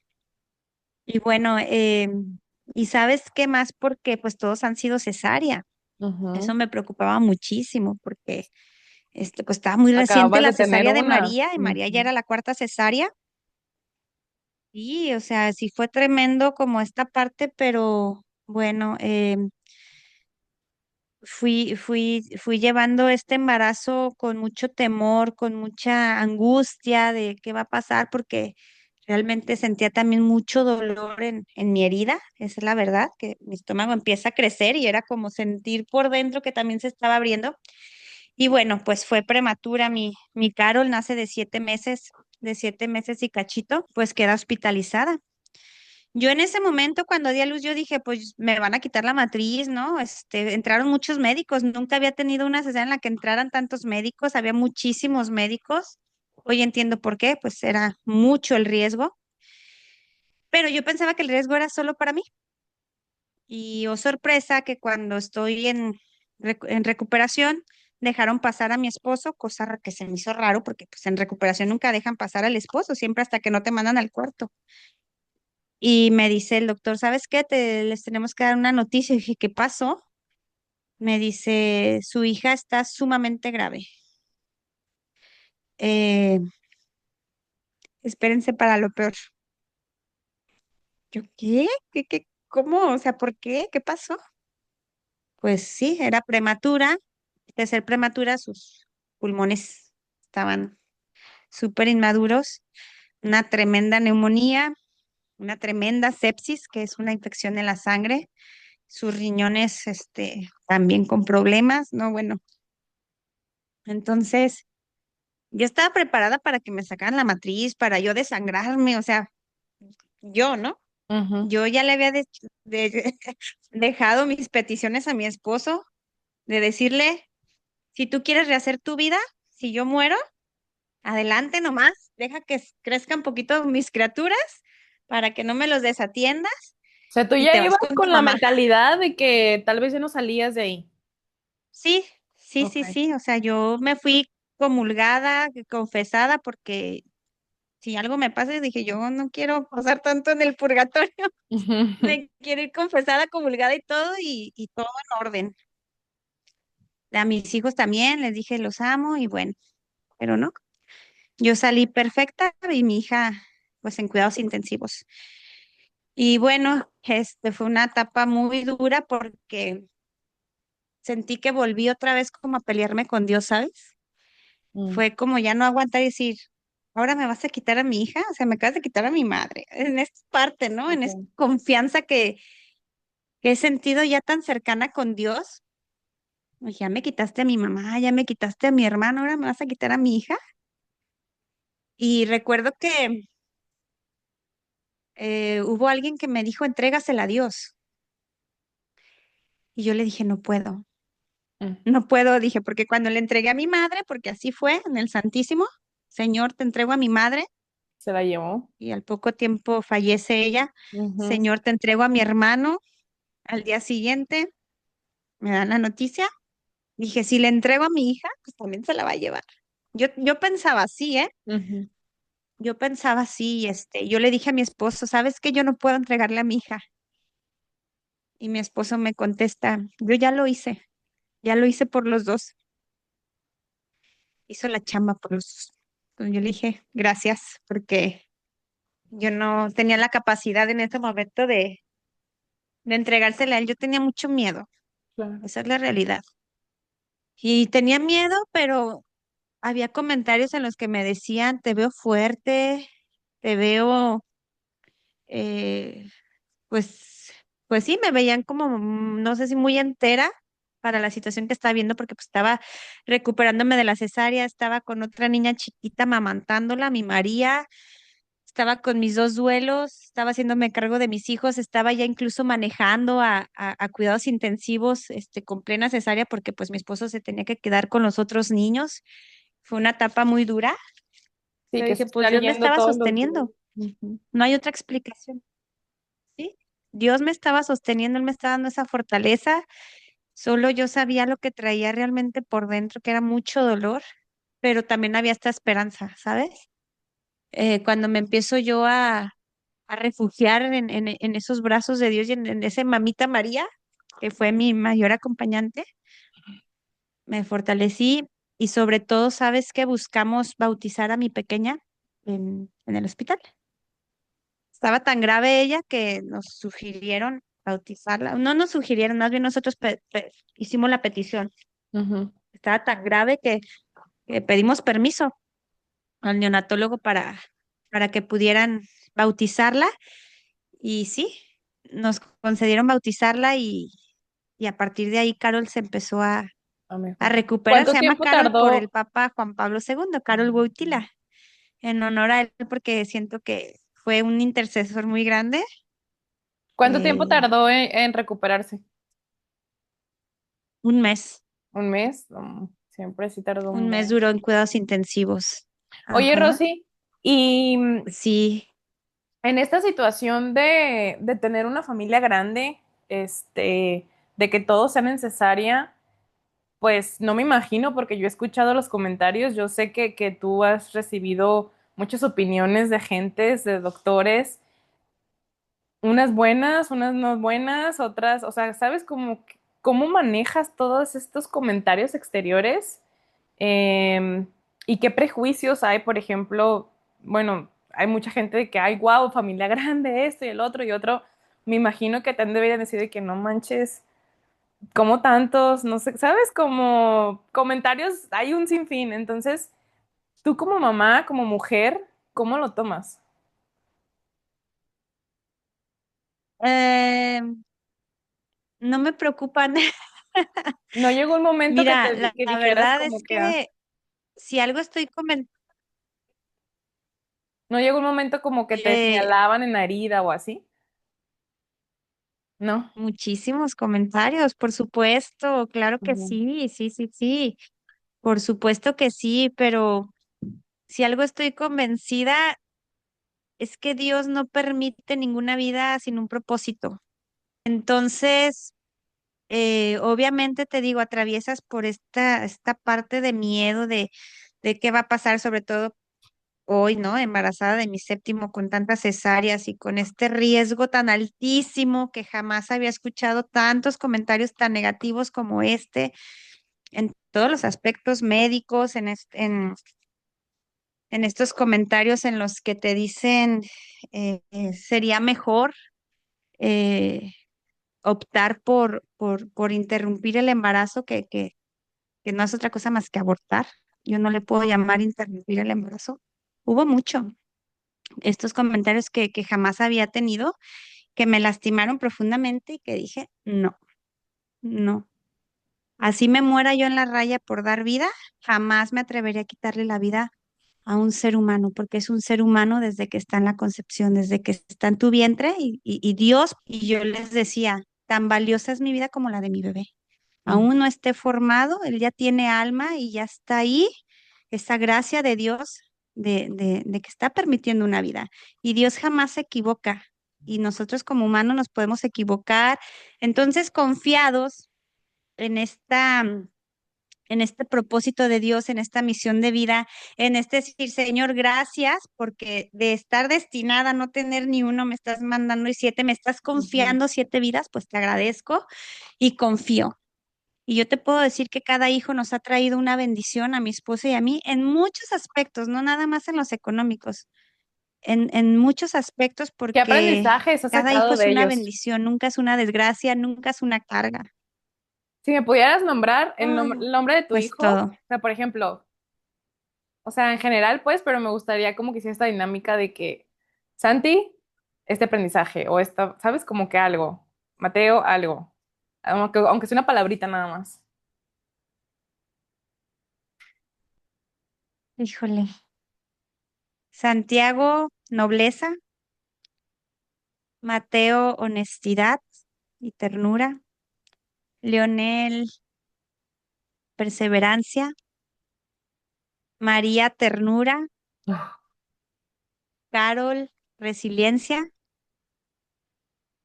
y bueno, y sabes qué más, porque pues todos han sido cesárea. Eso ujú. me preocupaba muchísimo porque pues estaba muy reciente Acabas la de tener cesárea de una. María y María ya Ujú, era la cuarta cesárea. Y, o sea, sí fue tremendo como esta parte, pero bueno, fui llevando este embarazo con mucho temor, con mucha angustia de qué va a pasar, porque realmente sentía también mucho dolor en mi herida, esa es la verdad, que mi estómago empieza a crecer y era como sentir por dentro que también se estaba abriendo. Y bueno, pues fue prematura, mi Carol nace de 7 meses y cachito, pues queda hospitalizada. Yo en ese momento, cuando di a luz, yo dije, pues me van a quitar la matriz, ¿no? Entraron muchos médicos, nunca había tenido una cesárea en la que entraran tantos médicos, había muchísimos médicos. Hoy entiendo por qué, pues era mucho el riesgo, pero yo pensaba que el riesgo era solo para mí. Y oh sorpresa que cuando estoy en recuperación, dejaron pasar a mi esposo, que se me hizo raro porque pues en recuperación nunca dejan pasar al esposo, siempre hasta que no te mandan al cuarto. Y me dice el doctor, ¿sabes qué? Les tenemos que dar una noticia. Y dije, ¿qué pasó? Me dice, su hija está sumamente grave. Eh, espérense para lo peor. Yo, ¿qué? ¿Cómo? O sea, ¿por qué? ¿Qué pasó? Pues sí, era prematura. De ser prematura, sus pulmones estaban súper inmaduros. Una tremenda neumonía, una tremenda sepsis, que es una infección en la sangre. Sus riñones, también con problemas, ¿no? Bueno, entonces yo estaba preparada para que me sacaran la matriz, para yo desangrarme, o sea, yo, ¿no? ujú. Yo ya le había dejado mis peticiones a mi esposo de decirle, si tú quieres rehacer tu vida, si yo muero, adelante nomás, deja que crezcan un poquito mis criaturas para que no me los desatiendas O sea, tú y ya te vas ibas con tu con la mamá. mentalidad de que tal vez ya no salías de ahí. Sí, sí, Ok. sí, sí, o sea, yo me fui comulgada, confesada, porque si algo me pasa, dije, yo no quiero pasar tanto en el purgatorio, me quiero ir confesada, comulgada y todo, y todo en orden. A mis hijos también les dije, los amo, y bueno, pero no, yo salí perfecta y mi hija, pues en cuidados intensivos. Y bueno, fue una etapa muy dura porque sentí que volví otra vez como a pelearme con Dios, ¿sabes? Mm, Fue como ya no aguantar y decir, ahora me vas a quitar a mi hija, o sea, me acabas de quitar a mi madre. En esta parte, ¿no? En esta ok. confianza que he sentido ya tan cercana con Dios. Pues ya me quitaste a mi mamá, ya me quitaste a mi hermano, ahora me vas a quitar a mi hija. Y recuerdo que hubo alguien que me dijo, entrégasela a Dios. Y yo le dije, no puedo, Mm, no puedo, dije, porque cuando le entregué a mi madre, porque así fue en el Santísimo, Señor, te entrego a mi madre, se la llevó. y al poco tiempo fallece ella. Ujú, Señor, te entrego a mi hermano. Al día siguiente me dan la noticia. Dije, si le entrego a mi hija, pues también se la va a llevar. Yo pensaba así, ¿eh? ujú, Yo pensaba así, yo le dije a mi esposo, ¿sabes qué? Yo no puedo entregarle a mi hija. Y mi esposo me contesta, yo ya lo hice por los dos, hizo la chamba por los dos. Entonces yo le dije, gracias, porque yo no tenía la capacidad en ese momento de entregársela a él. Yo tenía mucho miedo, claro. esa es la realidad. Y tenía miedo, pero había comentarios en los que me decían, te veo fuerte, te veo, eh, pues, pues sí, me veían como, no sé si muy entera para la situación que estaba viendo, porque pues estaba recuperándome de la cesárea, estaba con otra niña chiquita mamantándola, mi María, estaba con mis dos duelos, estaba haciéndome cargo de mis hijos, estaba ya incluso manejando a cuidados intensivos, con plena cesárea, porque pues mi esposo se tenía que quedar con los otros niños. Fue una etapa muy dura, Sí, pero que dije, se pues están Dios me yendo estaba todos los días. sosteniendo, Ujú, no hay otra explicación, ¿sí? Dios me estaba sosteniendo, Él me estaba dando esa fortaleza, solo yo sabía lo que traía realmente por dentro, que era mucho dolor, pero también había esta esperanza, ¿sabes? Cuando me empiezo yo a refugiar en esos brazos de Dios y en ese mamita María, que fue mi mayor acompañante, me fortalecí y sobre todo, ¿sabes que buscamos bautizar a mi pequeña en el hospital? Estaba tan grave ella que nos sugirieron bautizarla. No nos sugirieron, más bien nosotros hicimos la petición. ujú. Estaba tan grave que pedimos permiso al neonatólogo para que pudieran bautizarla. Y sí, nos concedieron bautizarla y a partir de ahí Carol se empezó A a mejorar. recuperar. ¿Cuánto Se llama tiempo Carol por el tardó? Papa Juan Pablo II, Carol Wojtyla, en honor a él, porque siento que fue un intercesor muy grande. ¿Cuánto tiempo eh, tardó en recuperarse? un mes, ¿Un mes? Siempre sí tardó un un mes buen. duró en cuidados intensivos. Oye, Ajá, Rosy, y sí. en esta situación de tener una familia grande, de que todo sea necesaria, pues no me imagino, porque yo he escuchado los comentarios, yo sé que tú has recibido muchas opiniones de gentes, de doctores, unas buenas, unas no buenas, otras, o sea, ¿sabes cómo manejas todos estos comentarios exteriores? Em, ¿Y qué prejuicios hay, por ejemplo? Bueno, hay mucha gente de que, ay, guau, familia grande, esto y el otro y otro. Me imagino que también deberían decir de que no manches, como tantos, no sé, ¿sabes? Como comentarios, hay un sinfín. Entonces, tú como mamá, como mujer, ¿cómo lo tomas? Eh, no me preocupan. ¿No llegó un momento Mira, que la dijeras verdad como es que, ah, que si algo estoy comentando, no llegó un momento como que te señalaban en la herida o así? ¿No? muchísimos comentarios, por supuesto, claro que Ujú. sí, sí, sí, sí, por supuesto que sí, pero si algo estoy convencida es que Dios no permite ninguna vida sin un propósito. Entonces, obviamente te digo, atraviesas por esta parte de miedo de qué va a pasar, sobre todo hoy, ¿no? Embarazada de mi séptimo con tantas cesáreas y con este riesgo tan altísimo que jamás había escuchado tantos comentarios tan negativos como este en todos los aspectos médicos, en estos comentarios en los que te dicen sería mejor eh, optar por interrumpir el embarazo que no es otra cosa más que abortar. Yo no le puedo llamar interrumpir el embarazo. Hubo mucho. Estos comentarios que jamás había tenido, que me lastimaron profundamente y que dije, no, no. Así me muera yo en la raya por dar vida, jamás me atrevería a quitarle la vida a un ser humano, porque es un ser humano desde que está en la concepción, desde que está en tu vientre y Dios, y yo les decía, tan valiosa es mi vida como la de mi bebé. Mm. Aún no esté formado, él ya tiene alma y ya está ahí, esa gracia de Dios de que está permitiendo una vida. Y Dios jamás se equivoca. Y nosotros como humanos nos podemos equivocar. Entonces, confiados en en este propósito de Dios, en esta misión de vida, en este decir, Señor, gracias, porque de estar destinada a no tener ni uno, me estás mandando y siete, me estás Ujú. confiando siete vidas, pues te agradezco y confío. Y yo te puedo decir que cada hijo nos ha traído una bendición a mi esposa y a mí en muchos aspectos, no nada más en los económicos, en muchos aspectos, ¿Qué porque aprendizajes has cada hijo sacado es de una ellos? bendición, nunca es una desgracia, nunca es una carga. Si me pudieras nombrar Ah, el nombre de tu pues hijo, o todo. sea, por ejemplo, o sea, en general, pues, pero me gustaría como que hiciera esta dinámica de que Santi, este aprendizaje, o esta, ¿sabes? Como que algo. Mateo, algo. Aunque sea una palabrita nada más. Híjole. Santiago, nobleza. Mateo, honestidad y ternura. Leonel, perseverancia. María, ternura. Carol, resiliencia.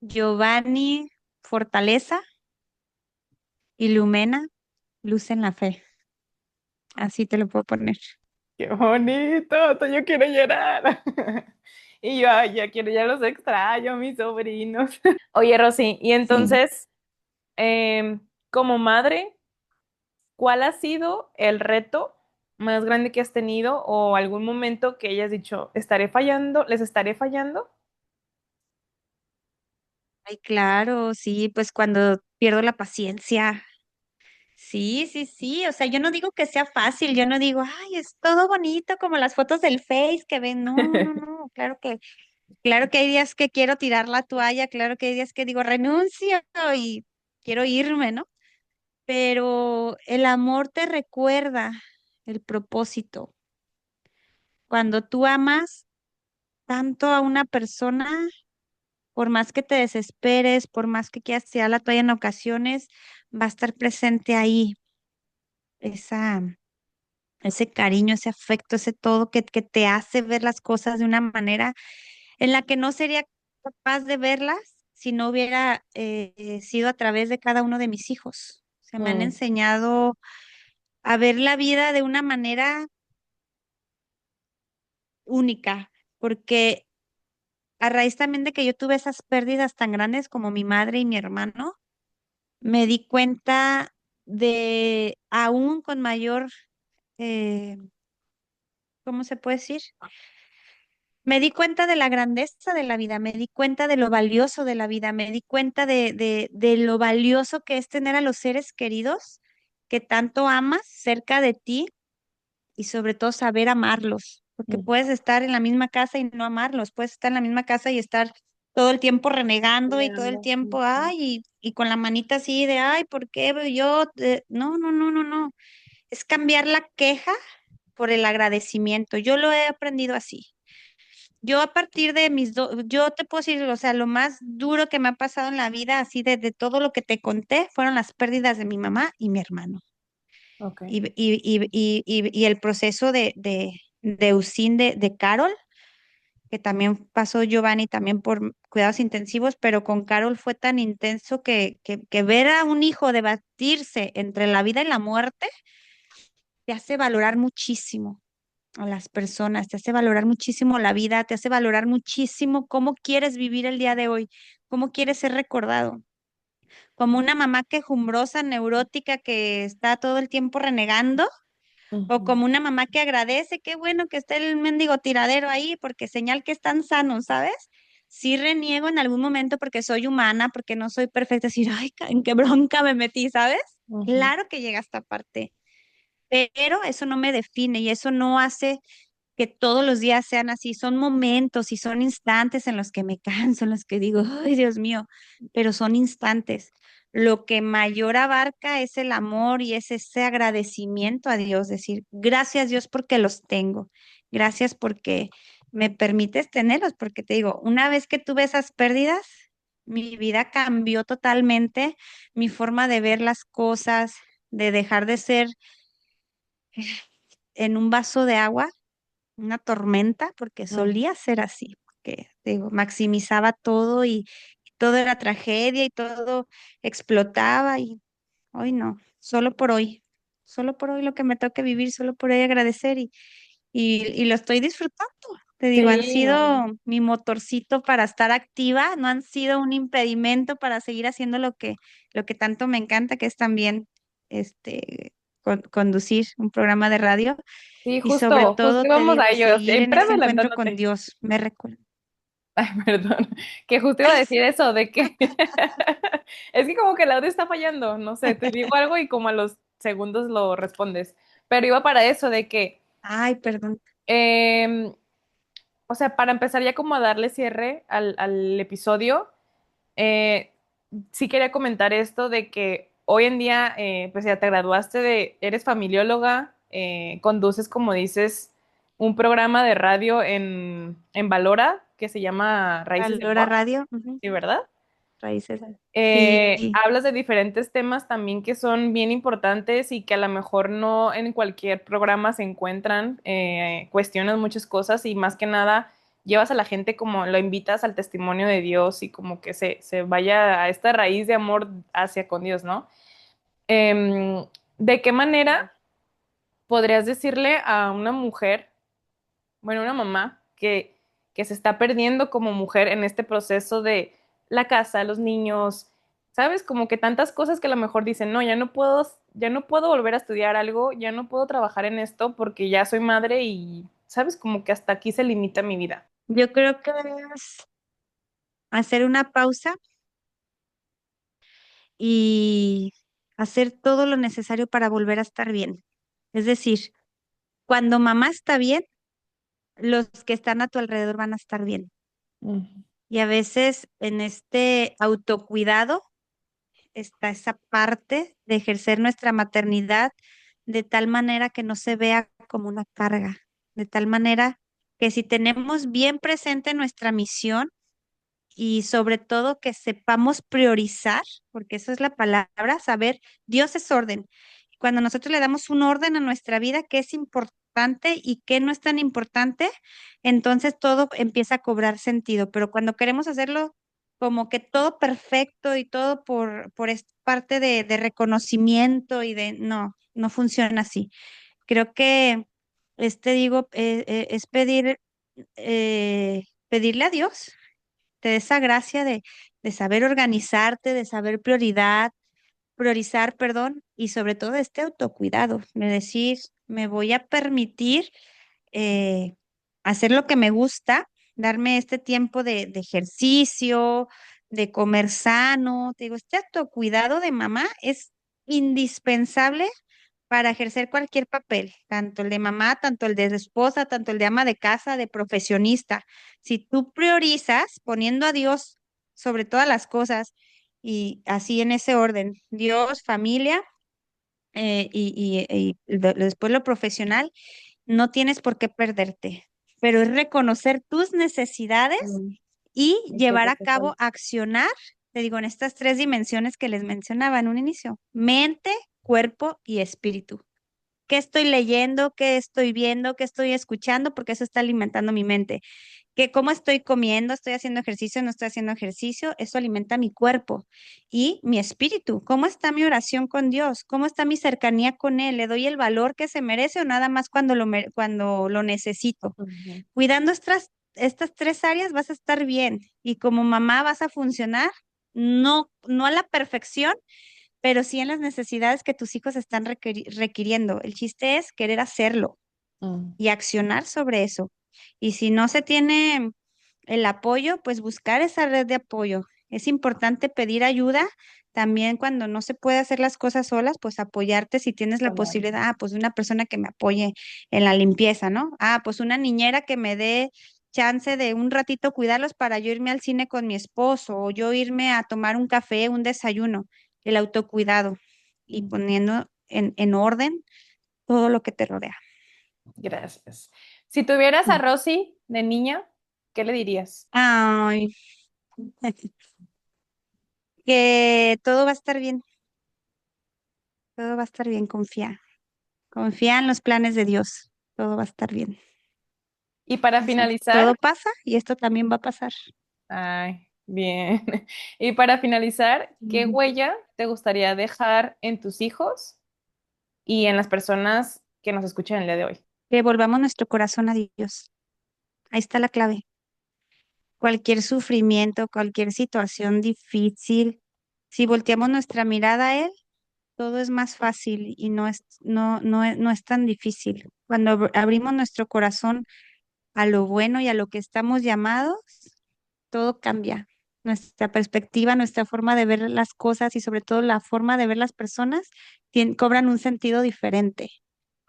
Giovanni, fortaleza. Y Lumena, luz en la fe. Así te lo puedo poner. Qué bonito, hasta yo quiero llorar. Y yo, ay, ya quiero, ya los extraño, mis sobrinos. Oye, Rosy, y Sí. entonces, como madre, ¿cuál ha sido el reto más grande que has tenido o algún momento que hayas dicho, estaré fallando, les estaré fallando? Ay, claro, sí, pues cuando pierdo la paciencia. Sí, sí, sí. O sea, yo no digo que sea fácil, yo no digo, ay, es todo bonito como las fotos del Face que ven. No, no, no. Claro que hay días que quiero tirar la toalla, claro que hay días que digo renuncio y quiero irme, ¿no? Pero el amor te recuerda el propósito. Cuando tú amas tanto a una persona, por más que te desesperes, por más que quieras tirar la toalla en ocasiones, va a estar presente ahí esa, ese cariño, ese afecto, ese todo que te hace ver las cosas de una manera en la que no sería capaz de verlas si no hubiera sido a través de cada uno de mis hijos. Se me han Mm, enseñado a ver la vida de una manera única, porque a raíz también de que yo tuve esas pérdidas tan grandes como mi madre y mi hermano, me di cuenta de aún con mayor, eh, ¿cómo se puede decir? Me di cuenta de la grandeza de la vida, me di cuenta de lo valioso de la vida, me di cuenta de lo valioso que es tener a los seres queridos que tanto amas cerca de ti y sobre todo saber amarlos, porque mm, puedes estar en la misma casa y no amarlos, puedes estar en la misma casa y estar todo el tiempo renegando y todo el peleando. tiempo, Ujú. ay, y con la manita así de, ay, ¿por qué yo? No, no, no, no, no. Es cambiar la queja por el agradecimiento. Yo lo he aprendido así. Yo a partir de yo te puedo decir, o sea, lo más duro que me ha pasado en la vida, así de todo lo que te conté, fueron las pérdidas de mi mamá y mi hermano. Ok. Y el proceso de Usín de Carol, que también pasó Giovanni también por cuidados intensivos, pero con Carol fue tan intenso que ver a un hijo debatirse entre la vida y la muerte te hace valorar muchísimo. a las personas, te hace valorar muchísimo la vida, te hace valorar muchísimo cómo quieres vivir el día de hoy, cómo quieres ser recordado. Como una mamá quejumbrosa, neurótica, que está todo el tiempo renegando, o Ujú. como una mamá que agradece, qué bueno que esté el mendigo tiradero ahí, porque señal que están sanos, ¿sabes? Sí reniego en algún momento porque soy humana, porque no soy perfecta, decir, ay, en qué bronca me metí, ¿sabes? Ujú. Claro que llega esta parte, pero eso no me define y eso no hace que todos los días sean así. Son momentos y son instantes en los que me canso, en los que digo, ay, Dios mío, pero son instantes. Lo que mayor abarca es el amor y es ese agradecimiento a Dios, decir, gracias Dios porque los tengo, gracias porque me permites tenerlos, porque te digo, una vez que tuve esas pérdidas, mi vida cambió totalmente, mi forma de ver las cosas, de dejar de ser en un vaso de agua una tormenta, porque Mm. solía ser así, porque digo, maximizaba todo y todo era tragedia y todo explotaba y hoy no, solo por hoy lo que me toca vivir, solo por hoy agradecer y lo estoy disfrutando. Te digo, han Sí, no. sido mi motorcito para estar activa, no han sido un impedimento para seguir haciendo lo que tanto me encanta, que es también este conducir un programa de radio Sí, y sobre justo todo, te íbamos a digo, ello, seguir en siempre ese encuentro con adelantándote. Dios. Me recuerdo. Ay, perdón, que justo iba a decir eso, de que es que como que el audio está fallando, no sé, te digo algo y como a los segundos lo respondes, pero iba para eso, de que, Ay, perdón. em, o sea, para empezar ya como a darle cierre al episodio, eh, sí quería comentar esto de que hoy en día, pues ya te graduaste eres familióloga, conduces, como dices, un programa de radio en Valora que se llama Raíces de Valora Amor, Radio. Ujú. ¿sí, verdad? Raíces. Sí, Hablas de diferentes temas también que son bien importantes y que a lo mejor no en cualquier programa se encuentran, cuestionas muchas cosas y más que nada llevas a la gente como lo invitas al testimonio de Dios y como que se vaya a esta raíz de amor hacia con Dios, ¿no? ¿De qué manera podrías decirle a una mujer, bueno, una mamá que se está perdiendo como mujer en este proceso de la casa, los niños, ¿sabes? Como que tantas cosas que a lo mejor dicen, no, ya no puedo volver a estudiar algo, ya no puedo trabajar en esto porque ya soy madre y, ¿sabes? Como que hasta aquí se limita mi vida. yo creo que es hacer una pausa y hacer todo lo necesario para volver a estar bien. Es decir, cuando mamá está bien, los que están a tu alrededor van a estar bien. Ujú. Y a veces en este autocuidado está esa parte de ejercer nuestra maternidad de tal manera que no se vea como una carga, de tal manera que si tenemos bien presente nuestra misión y sobre todo que sepamos priorizar, porque eso es la palabra, saber, Dios es orden. Cuando nosotros le damos un orden a nuestra vida, qué es importante y qué no es tan importante, entonces todo empieza a cobrar sentido. Pero cuando queremos hacerlo como que todo perfecto y todo por esta parte de reconocimiento y de, no, no funciona así. Creo que, digo, es pedirle a Dios te dé esa gracia de saber organizarte, de saber priorizar, perdón, y sobre todo este autocuidado, de decir, me voy a permitir eh, hacer lo que me gusta, darme este tiempo de ejercicio, de comer sano. Te digo, este autocuidado de mamá es indispensable para ejercer cualquier papel, tanto el de mamá, tanto el de esposa, tanto el de ama de casa, de profesionista. Si tú priorizas poniendo a Dios sobre todas las cosas y así en ese orden, Dios, familia después lo profesional, no tienes por qué perderte, pero es reconocer tus necesidades Mm. y Eso es llevar lo a que cabo, falta. accionar, te digo, en estas tres dimensiones que les mencionaba en un inicio, mente, cuerpo y espíritu. qué estoy leyendo, qué estoy viendo, qué estoy escuchando, porque eso está alimentando mi mente. Que cómo estoy comiendo, estoy haciendo ejercicio, no estoy haciendo ejercicio, eso alimenta mi cuerpo y mi espíritu. ¿Cómo está mi oración con Dios? ¿Cómo está mi cercanía con Él? ¿Le doy el valor que se merece o nada más cuando lo necesito? Ujú. Cuidando estas tres áreas vas a estar bien y como mamá vas a funcionar, no a la perfección, pero sí en las necesidades que tus hijos están requiriendo. El chiste es querer hacerlo Mm. y accionar sobre eso. Y si no se tiene el apoyo, pues buscar esa red de apoyo. Es importante pedir ayuda. También cuando no se puede hacer las cosas solas, pues apoyarte si tienes la Claro. posibilidad, pues de una persona que me apoye en la limpieza, ¿no? Pues una niñera que me dé chance de un ratito cuidarlos para yo irme al cine con mi esposo o yo irme a tomar un café, un desayuno, el autocuidado y Mm. poniendo en orden todo lo que te rodea. Gracias. Si tuvieras a Mm. Rosy de niña, ¿qué le dirías? Ay, que todo va a estar bien, todo va a estar bien, confía. Confía en los planes de Dios, todo va a estar bien. Y para Así, todo finalizar, pasa y esto también va a pasar. ay, bien. Y para finalizar, ¿qué Ujú. huella te gustaría dejar en tus hijos y en las personas que nos escuchan el día de hoy? Que volvamos nuestro corazón a Dios. Ahí está la clave. Cualquier sufrimiento, cualquier situación difícil, si volteamos nuestra mirada a Él, todo es más fácil y no es tan difícil. Cuando abrimos nuestro corazón a lo bueno y a lo que estamos llamados, todo cambia. Nuestra perspectiva, nuestra forma de ver las cosas y sobre todo la forma de ver las personas cobran un sentido diferente.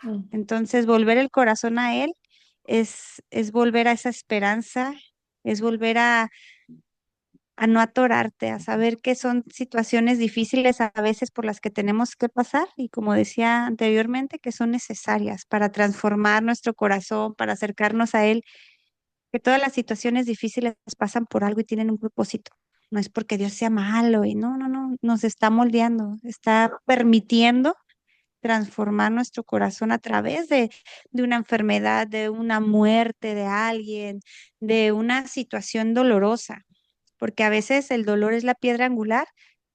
Mm. Entonces, volver el corazón a Él es volver a esa esperanza, es volver a no atorarte, a saber que son situaciones difíciles a veces por las que tenemos que pasar y como decía anteriormente, que son necesarias para transformar nuestro corazón, para acercarnos a Él, que todas las situaciones difíciles pasan por algo y tienen un propósito. No es porque Dios sea malo y no, nos está moldeando, está permitiendo transformar nuestro corazón a través de una enfermedad, de una muerte de alguien, de una situación dolorosa, porque a veces el dolor es la piedra angular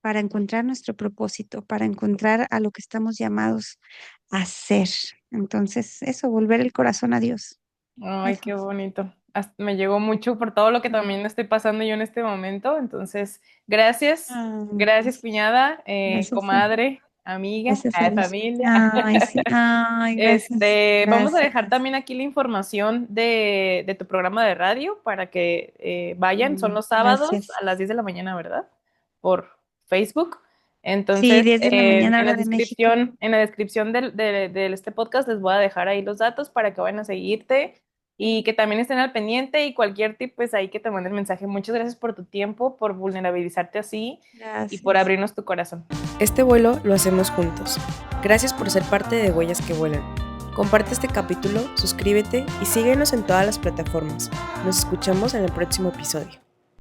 para encontrar nuestro propósito, para encontrar a lo que estamos llamados a hacer. Entonces, eso, volver el corazón a Dios. Ay, Eso. qué bonito. Me llegó mucho por todo lo que también estoy pasando yo en este momento. Entonces, gracias, gracias, Gracias. cuñada, Gracias comadre, amiga, gracias a Dios. familia. Ay, sí. Ay, gracias. Vamos a Gracias. dejar también aquí la información de tu programa de radio para que vayan. Son los sábados Gracias. a las 10 de la mañana, ¿verdad? Por Facebook. Sí, Entonces, 10 de la mañana, hora de México. en la descripción de este podcast les voy a dejar ahí los datos para que vayan a seguirte y que también estén al pendiente y cualquier tip, pues ahí que te manden mensaje. Muchas gracias por tu tiempo, por vulnerabilizarte así y por Gracias. abrirnos tu corazón. Este vuelo lo hacemos juntos. Gracias por ser parte de Huellas que Vuelan. Comparte este capítulo, suscríbete y síguenos en todas las plataformas. Nos escuchamos en el próximo episodio.